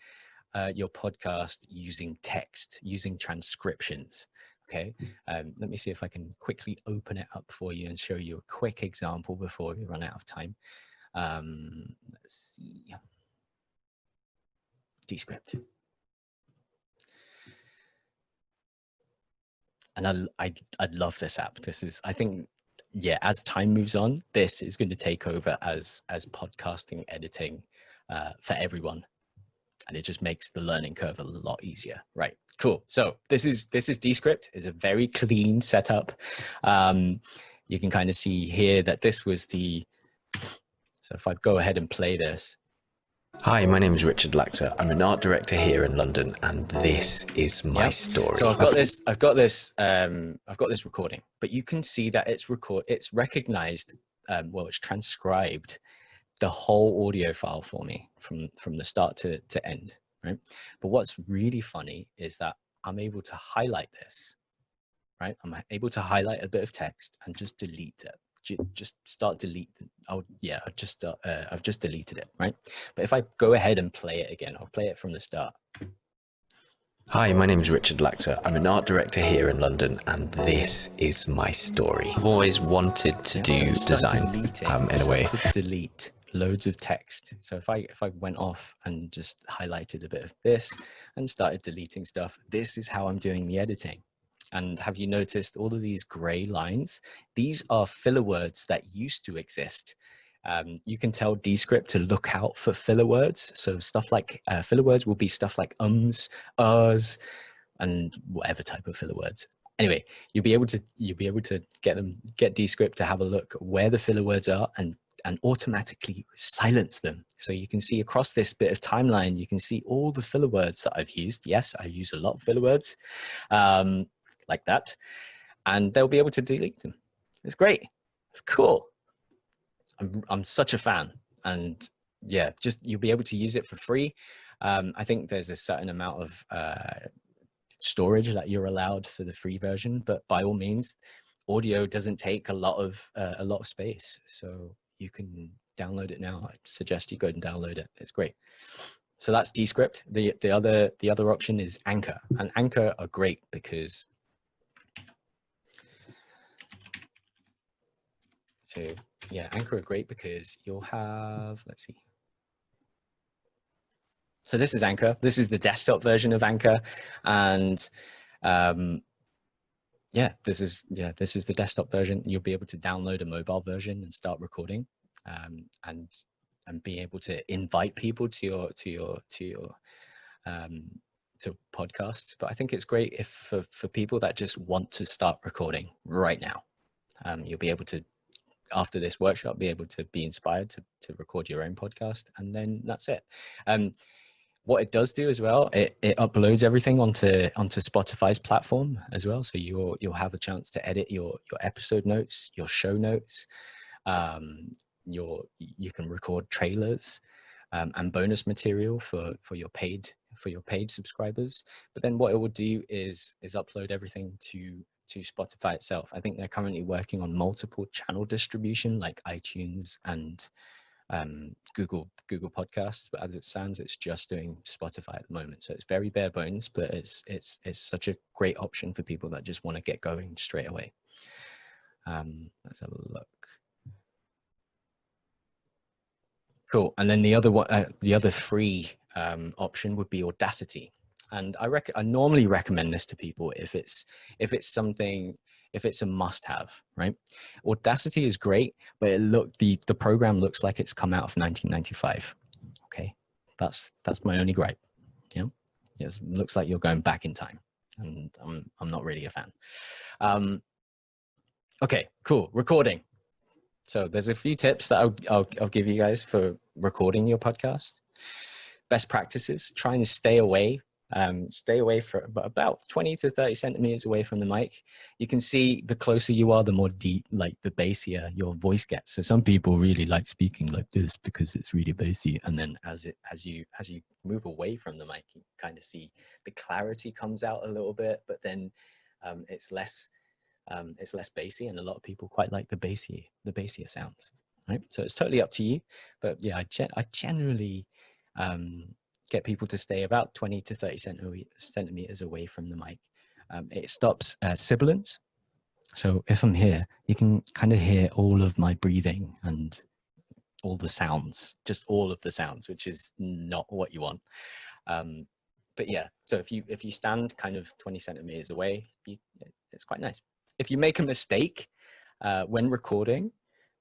your podcast using text, using transcriptions. Okay, let me see if I can quickly open it up for you and show you a quick example before we run out of time. Let's see. Descript. And I love this app. This is, I think, yeah, as time moves on, this is going to take over as podcasting editing for everyone, and it just makes the learning curve a lot easier. Right, cool. So this is Descript. It's a very clean setup. You can kind of see here that this was the. So if I go ahead and play this. Hi, my name is Richard Laxa. I'm an art director here in London, and this is my story. So I've got this recording, but you can see that it's recognized, it's transcribed the whole audio file for me from the start to end, right? But what's really funny is that I'm able to highlight this, right? I'm able to highlight a bit of text and just delete it. Just start delete. I've just deleted it, right? But if I go ahead and play it again, I'll play it from the start. Hi, my name is Richard Laxa. I'm an art director here in London, and this is my story. I've always wanted to do design in a way. To delete loads of text. So if I went off and just highlighted a bit of this and started deleting stuff, this is how I'm doing the editing. And have you noticed all of these gray lines? These are filler words that used to exist. You can tell Descript to look out for filler words. So stuff like filler words will be stuff like ums, uhs, and whatever type of filler words. Anyway, you'll be able to get Descript to have a look where the filler words are and automatically silence them. So you can see across this bit of timeline, you can see all the filler words that I've used. Yes, I use a lot of filler words like that, and they'll be able to delete them. It's great. It's cool. I'm such a fan, and yeah, just you'll be able to use it for free. I think there's a certain amount of storage that you're allowed for the free version, but by all means, audio doesn't take a lot of space, so you can download it now. I suggest you go and download it. It's great. So that's Descript. The other option is AndCo, and AndCo are great because AndCo are great because you'll have, let's see. So this is AndCo. This is the desktop version of AndCo, and this is the desktop version. You'll be able to download a mobile version and start recording, and be able to invite people to your podcasts. But I think it's great if for people that just want to start recording right now. You'll be able to, after this workshop, be able to be inspired to record your own podcast, and then that's it. What it does do as well, it uploads everything onto Spotify's platform as well. So you'll have a chance to edit your episode notes, your show notes. You can record trailers and bonus material for your paid subscribers. But then what it will do is upload everything to Spotify itself. I think they're currently working on multiple channel distribution like iTunes and Google Podcasts, but as it stands, it's just doing Spotify at the moment. So it's very bare bones, but it's such a great option for people that just want to get going straight away. Let's have a look. Cool. And then the other free option would be Audacity. And I normally recommend this to people if it's a must-have, right? Audacity is great, but the program looks like it's come out of 1995. Okay, that's my only gripe. Yeah, yes, it looks like you're going back in time, and I'm not really a fan. Okay, cool. Recording. So there's a few tips that I'll give you guys for recording your podcast. Best practices: trying to stay away for about 20 to 30 centimeters away from the mic. You can see the closer you are, the more deep, like the bassier your voice gets. So some people really like speaking like this because it's really bassy. And then as you move away from the mic, you kind of see the clarity comes out a little bit, but then it's less bassy, and a lot of people quite like the bassier sounds, right? So it's totally up to you. But yeah, I generally get people to stay about 20 to 30 centimeters away from the mic. It stops sibilance. So if I'm here, you can kind of hear all of my breathing and all the sounds, just all of the sounds, which is not what you want. But yeah, so if you stand kind of 20 centimeters away, it's quite nice. If you make a mistake when recording,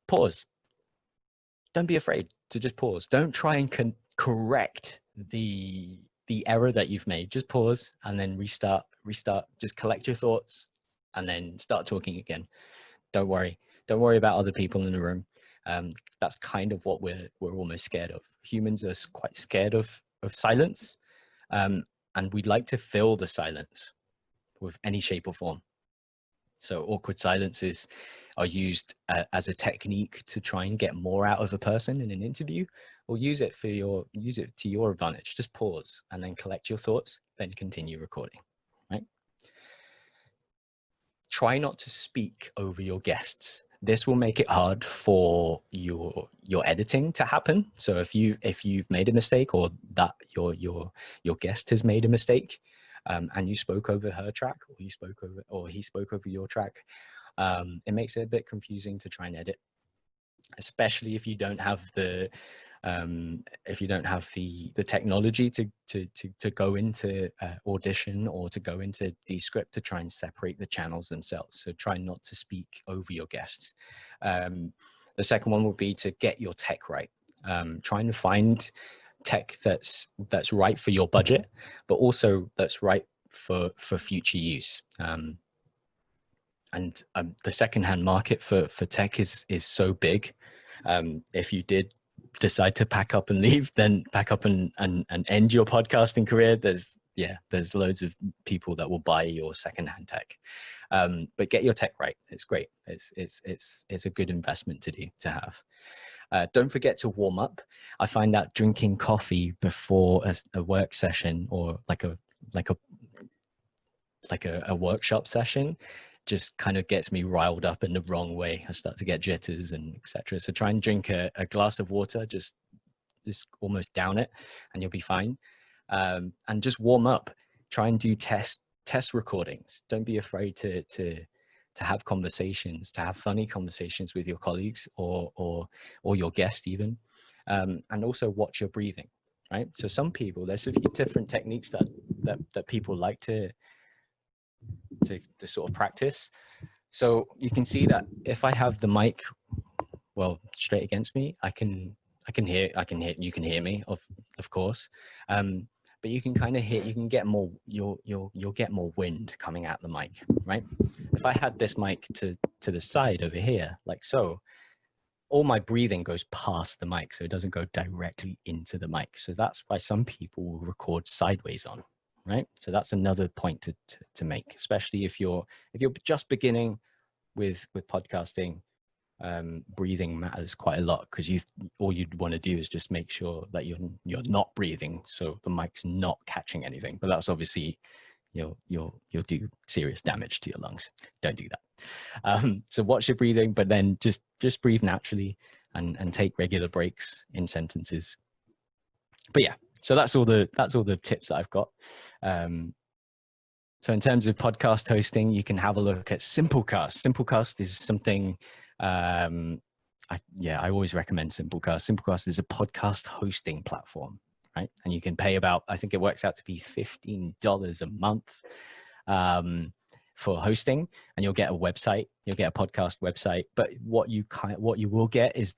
pause. Don't be afraid to just pause. Don't try and correct the error that you've made. Just pause and then restart. Just collect your thoughts and then start talking again. Don't worry about other people in the room. That's kind of what we're almost scared of. Humans are quite scared of silence, and we'd like to fill the silence with any shape or form. So awkward silences are used as a technique to try and get more out of a person in an interview, or use it to your advantage. Just pause and then collect your thoughts, then continue recording, right? Try not to speak over your guests. This will make it hard for your editing to happen. So if you've made a mistake, or that your guest has made a mistake, and you spoke over her track, or he spoke over your track, it makes it a bit confusing to try and edit, especially if you don't have the technology to go into Audition or to go into Descript to try and separate the channels themselves. So try not to speak over your guests. The second one would be to get your tech right. Trying to find tech that's right for your budget, but also that's right for future use. And the secondhand market for tech is so big. If you did decide to pack up and leave, then pack up and end your podcasting career, there's loads of people that will buy your secondhand tech. But get your tech right. It's great. It's a good investment to have. Don't forget to warm up. I find that drinking coffee before a work session, or like a workshop session, just kind of gets me riled up in the wrong way. I start to get jitters and etc. So try and drink a glass of water, just almost down it, and you'll be fine. And just warm up. Try and do test recordings. Don't be afraid to have conversations, to have funny conversations with your colleagues or your guest even. And also watch your breathing, right? So some people, there's a few different techniques that people like to sort of practice. So you can see that if I have the mic straight against me, you can hear me, of course, but you can kind of hear, you can get more, you'll get more wind coming out the mic, right? If I had this mic to the side over here, like so, all my breathing goes past the mic, so it doesn't go directly into the mic. So that's why some people will record sideways on. Right, so that's another point to make, especially if you're just beginning with podcasting. Breathing matters quite a lot, because all you'd want to do is just make sure that you're not breathing, so the mic's not catching anything. But that's obviously you'll do serious damage to your lungs. Don't do that. So watch your breathing, but then just breathe naturally and take regular breaks in sentences. But yeah. So that's all the tips that I've got. So in terms of podcast hosting, you can have a look at Simplecast. Simplecast is something, I always recommend Simplecast. Simplecast is a podcast hosting platform, right? And you can pay about, I think it works out to be $15 a month for hosting, and you'll get a website, you'll get a podcast website. But what you will get is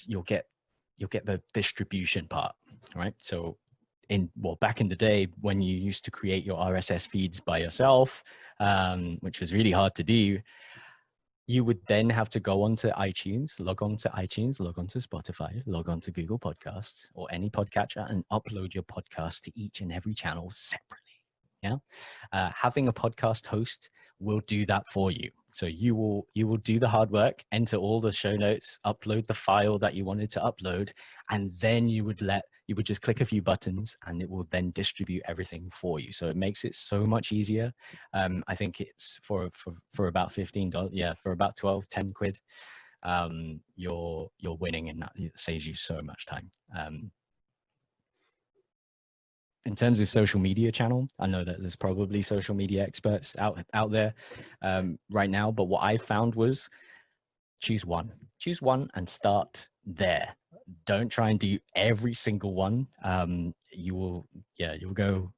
you'll get the distribution part, right? So back in the day when you used to create your RSS feeds by yourself, which was really hard to do, you would then have to go onto iTunes, log on to Spotify, log on to Google Podcasts or any podcatcher, and upload your podcast to each and every channel separately. Yeah, having a podcast host will do that for you. So you will do the hard work, enter all the show notes, upload the file that you wanted to upload, and then you would just click a few buttons, and it will then distribute everything for you. So it makes it so much easier. I think it's for about $15, yeah, for about 10 quid. You're winning, and that saves you so much time. In terms of social media channel, I know that there's probably social media experts out there right now, but what I found was choose one and start there. Don't try and do every single one. You'll go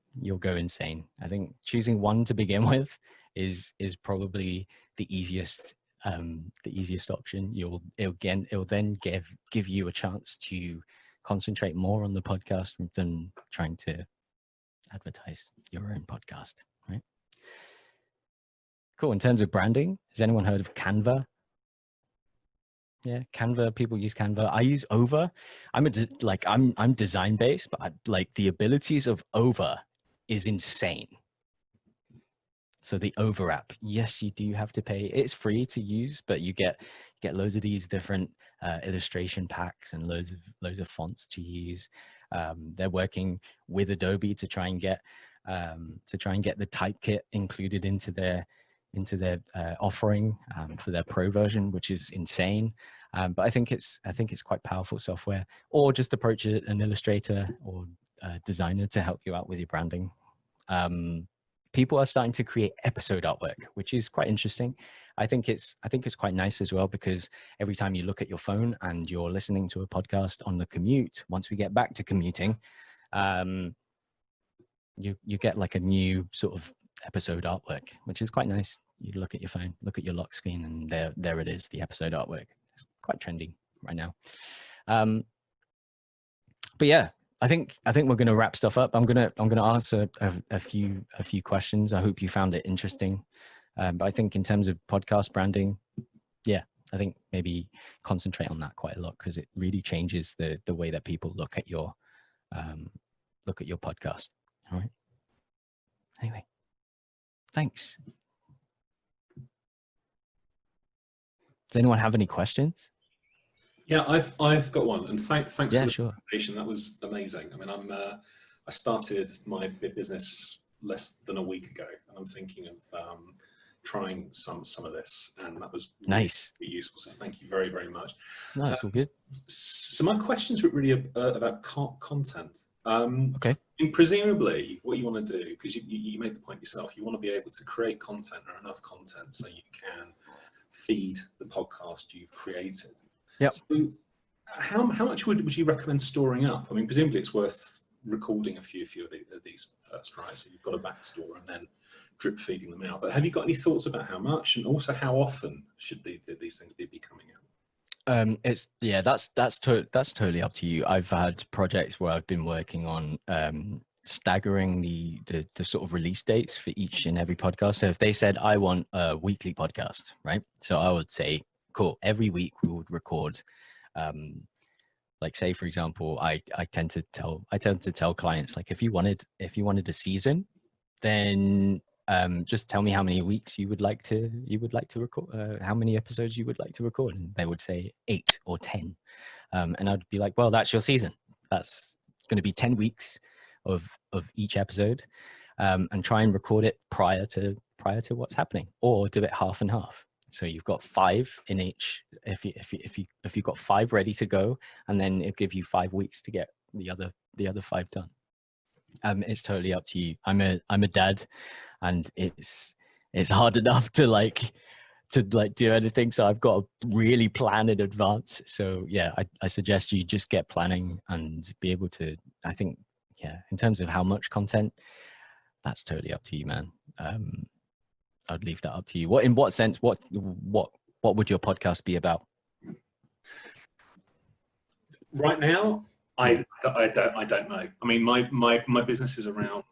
insane. I think choosing one to begin with is probably the easiest option. It'll then give you a chance to concentrate more on the podcast than trying to advertise your own podcast, right? Cool. In terms of branding, has anyone heard of Canva? Yeah, Canva. People use Canva. I use Over. I'm design based, but the abilities of Over is insane. So the Over app, yes, you do have to pay. It's free to use, but you get loads of these different illustration packs and loads of fonts to use. They're working with Adobe to try and get the type kit included into their offering for their pro version, which is insane. But I think it's quite powerful software. Or just approach an illustrator or designer to help you out with your branding. People are starting to create episode artwork, which is quite interesting. I think it's quite nice as well, because every time you look at your phone and you're listening to a podcast on the commute, once we get back to commuting, you get like a new sort of episode artwork, which is quite nice. You look at your phone, look at your lock screen, and there it is, the episode artwork. It's quite trendy right now. But yeah, I think we're going to wrap stuff up. I'm going to answer a few questions. I hope you found it interesting. But I think in terms of podcast branding, yeah, I think maybe concentrate on that quite a lot, because it really changes the way that people look at your podcast. All right. Anyway, thanks. Does anyone have any questions? Yeah, I've got one, and thanks for the presentation. That was amazing. I mean, I started my business less than a week ago, and I'm thinking of trying some of this, and that was nice, really useful. So thank you very, very much. No, it's all good. So my questions were really about content. Okay. And presumably, what you want to do, because you made the point yourself, you want to be able to create content or enough content so you can feed the podcast you've created. Yeah. So how much would you recommend storing up? I mean, presumably it's worth recording a few of these first, right? So you've got a backstore and then drip feeding them out. But have you got any thoughts about how much, and also how often should these things be coming out? That's totally up to you. I've had projects where I've been working on staggering the sort of release dates for each and every podcast. So if they said I want a weekly podcast, right? So I would say, cool, every week we would record, like say for example, I tend to tell clients, like if you wanted a season, then just tell me how many weeks you would like to record, how many episodes you would like to record, and they would say 8 or 10, and I'd be like, well, that's your season. That's going to be 10 weeks of each episode, and try and record it prior to what's happening, or do it half and half. So you've got 5 in each. If you've got 5 ready to go, and then it'll give you 5 weeks to get the other 5 done. It's totally up to you. I'm a dad, and it's hard enough to do anything. So I've got to really plan in advance. So yeah, I suggest you just get planning and be able to. I think, yeah, in terms of how much content, that's totally up to you, man. I'd leave that up to you. In what sense? What would your podcast be about? Right now, I don't know. I mean, my business is around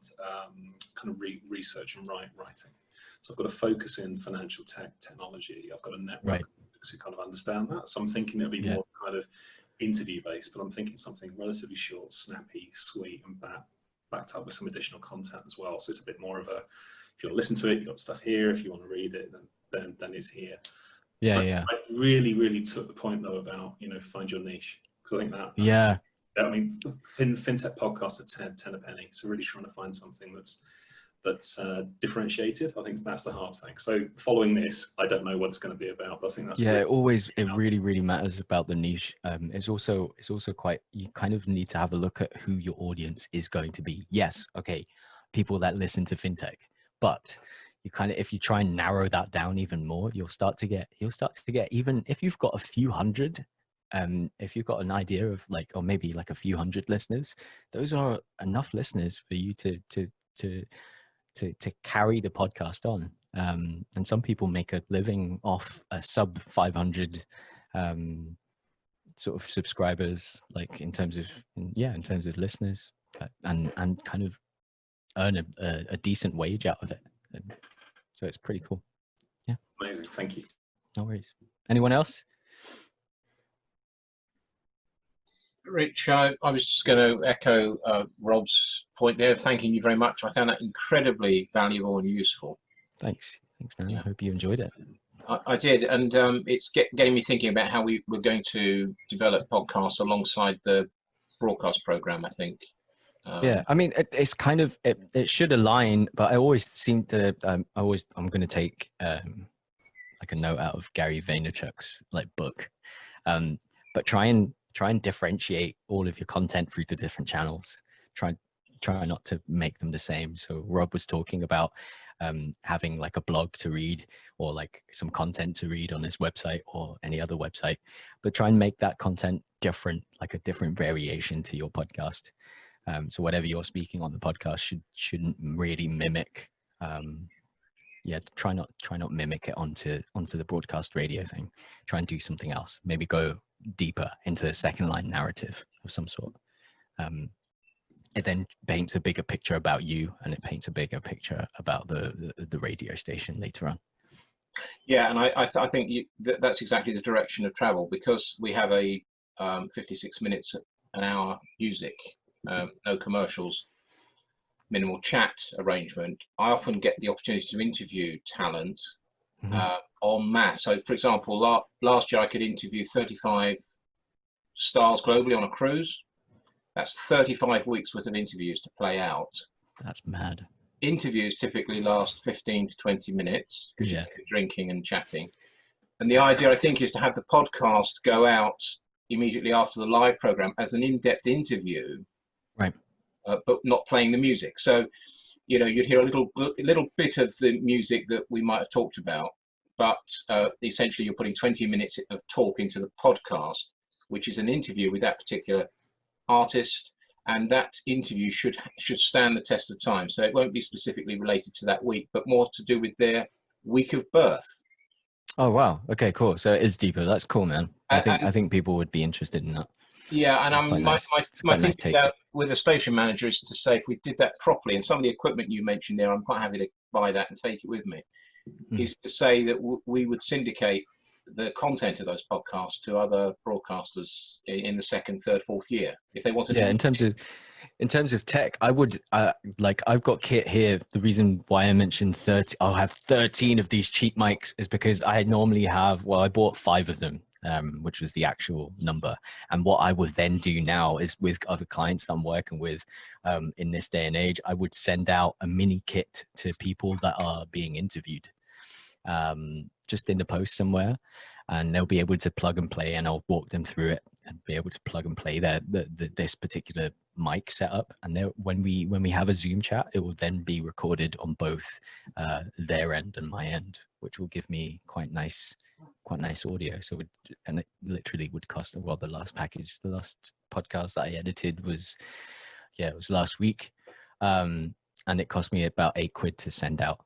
kind of research and writing. So I've got to focus in financial technology. I've got a network to kind of understand that. So I'm thinking it'll be more kind of interview based, but I'm thinking something relatively short, snappy, sweet, and backed up with some additional content as well. So it's a bit more of a, if you want to listen to it, you've got stuff here. If you want to read it, then it's here. I really took the point though about, find your niche, because I think that I mean, fintech podcasts are 10 a penny. So really trying to find something that's differentiated. I think that's the hard thing. So following this, I don't know what it's going to be about, but I think that's it really matters about the niche. It's also quite, you kind of need to have a look at who your audience is going to be. Yes, okay, people that listen to fintech, but you kind of, if you try and narrow that down even more, you'll start to get even if you've got a few hundred. If you've got an idea of or maybe a few hundred listeners, those are enough listeners for you to carry the podcast on. And some people make a living off a sub 500 sort of subscribers, in terms of listeners, and kind of earn a decent wage out of it. So it's pretty cool. Yeah. Amazing. Thank you. No worries. Anyone else? Rich, I was just going to echo Rob's point there, thanking you very much. I found that incredibly valuable and useful. Thanks, man. I hope you enjoyed it. I did, and it's getting me thinking about how we're going to develop podcasts alongside the broadcast program, I think. I mean, it's kind of, it should align, but I always seem to, I'm going to take a note out of Gary Vaynerchuk's book, but try and differentiate all of your content through the different channels. try not to make them the same. So Rob was talking about having like a blog to read, or like some content to read on his website or any other website, but try and make that content different, like a different variation to your podcast. So whatever you're speaking on the podcast shouldn't really mimic. Try not mimic it onto the broadcast radio thing. Try and do something else. Maybe go deeper into a second line narrative of some sort. It then paints a bigger picture about you, and it paints a bigger picture about the radio station later on. Yeah, and I think that's exactly the direction of travel, because we have a 56 minutes an hour music, no commercials, minimal chat arrangement. I often get the opportunity to interview talent en masse. So, for example, last year I could interview 35 stars globally on a cruise. That's 35 weeks worth of interviews to play out. That's mad. Interviews typically last 15 to 20 minutes because you're drinking and chatting. And the idea, I think, is to have the podcast go out immediately after the live program as an in-depth interview, right? But not playing the music. So, you'd hear a little bit of the music that we might have talked about, but essentially you're putting 20 minutes of talk into the podcast, which is an interview with that particular artist, and that interview should stand the test of time. So it won't be specifically related to that week, but more to do with their week of birth. Oh wow, okay, cool. So it is deeper. That's cool, man. I think people would be interested in that. Yeah, and my nice thinking with a station manager is to say, if we did that properly, and some of the equipment you mentioned there, I'm quite happy to buy that and take it with me, is to say that we would syndicate the content of those podcasts to other broadcasters in the second, third, fourth year if they wanted. Yeah, in terms of tech, I would I've got kit here. The reason why I mentioned 30, I'll have 13 of these cheap mics is because I normally have, I bought 5 of them, which was the actual number. And what I would then do now is, with other clients that I'm working with in this day and age, I would send out a mini kit to people that are being interviewed, just in the post somewhere, and they'll be able to plug and play, and I'll walk them through it and be able to plug and play this particular mic setup. And when we have a Zoom chat, it will then be recorded on both their end and my end, which will give me quite nice audio. So and it literally would cost, the last podcast that I edited was last week, and it cost me about £8 to send out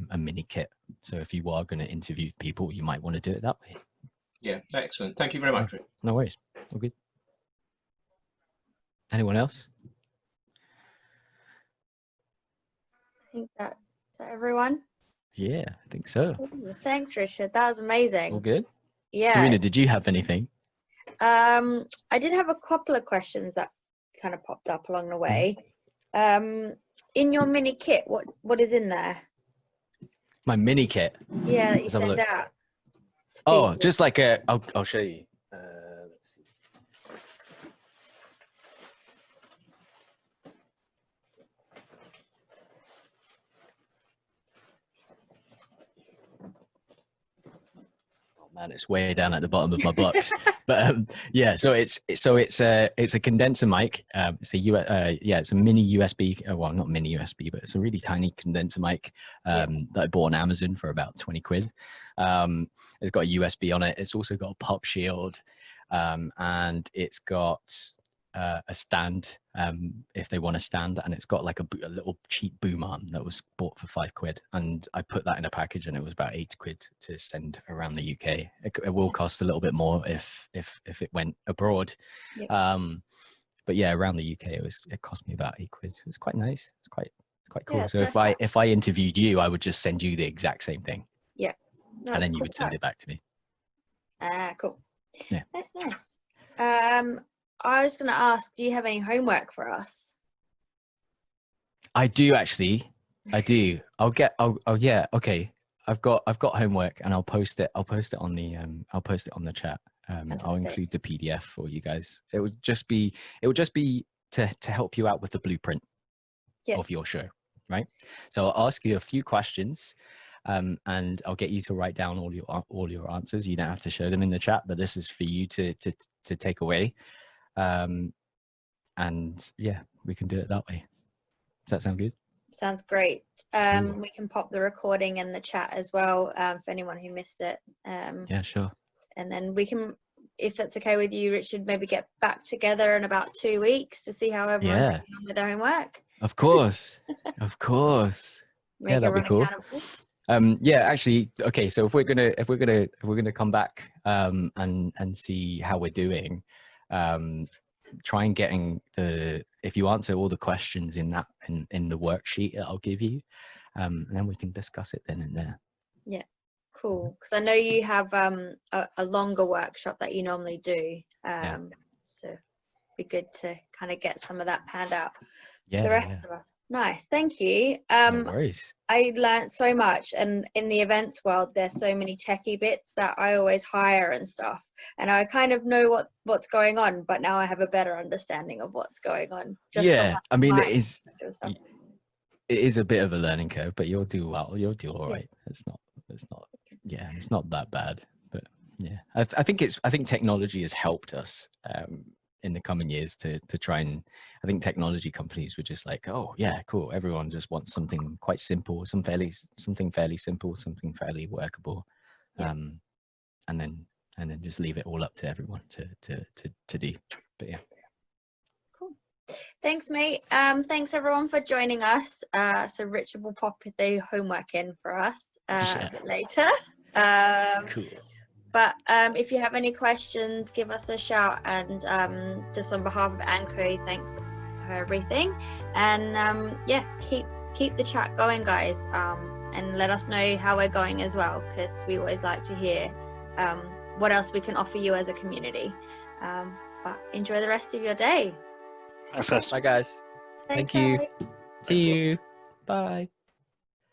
a mini kit. So if you are going to interview people, you might want to do it that way. Yeah, excellent. Thank you very much, Rick. No worries. All good. Anyone else? I think that's everyone. Yeah, I think so. Ooh, thanks, Richard. That was amazing. All good? Yeah. Serena, did you have anything? I did have a couple of questions that kind of popped up along the way. In your mini kit, what is in there? My mini kit? Yeah, that you send out. Oh, just like I'll show you. Let's see. Oh man, it's way down at the bottom of my box. But yeah, so it's a condenser mic. It's a mini USB. Well, not mini USB, but it's a really tiny condenser mic that I bought on Amazon for about £20. It's got a USB on it. It's also got a pop shield, and it's got a stand if they want a stand, and it's got like a little cheap boom arm that was bought for £5, and I put that in a package, and it was about £8 to send around the UK. It will cost a little bit more if it went abroad, but yeah, around the UK it cost me about £8. It's quite nice. It's quite cool. Yeah, so if I interviewed you, I would just send you the exact same thing. Yeah. And then you would send it back to me. Cool. Yeah. That's nice. I was going to ask, do you have any homework for us? I do actually. I do. Yeah. Okay. I've got homework, and I'll post it. I'll post it on the chat. I'll include the PDF for you guys. It would just be to help you out with the blueprint of your show, right? So I'll ask you a few questions. And I'll get you to write down all your answers. You don't have to show them in the chat, but this is for you to take away. And yeah, we can do it that way. Does that sound good? Sounds great. Cool. We can pop the recording in the chat as well, for anyone who missed it. Yeah, sure. And then we can, if that's okay with you, Richard, maybe get back together in about 2 weeks to see how everyone's getting on with their homework. Of course. Of course. Make that'd be cool. Yeah, actually, okay, so if we're gonna come back and see how we're doing, try and getting if you answer all the questions in that in the worksheet that I'll give you, and then we can discuss it then and there. Yeah, cool. Because I know you have a longer workshop that you normally do, so it'd be good to kind of get some of that panned out. The rest of us. Nice, thank you. No worries. I learned so much, and in the events world there's so many techie bits that I always hire and stuff, and I kind of know what's going on, but now I have a better understanding of what's going on. I mean, it is a bit of a learning curve, but you'll do well. You'll do all right. It's not that bad. But yeah, I think technology has helped us in the coming years to try and, I think technology companies were just like, oh yeah, cool. Everyone just wants something quite simple, something fairly simple, something fairly workable. And then just leave it all up to everyone to do. But yeah. Cool. Thanks, mate. Thanks everyone for joining us. So Richard will pop the homework in for us a bit later. Cool. But if you have any questions, give us a shout. And just on behalf of AndCo, thanks for everything. And keep the chat going, guys. And let us know how we're going as well, because we always like to hear what else we can offer you as a community. But enjoy the rest of your day. Bye, guys. Thanks, Thank you. Harry. See you. Bye.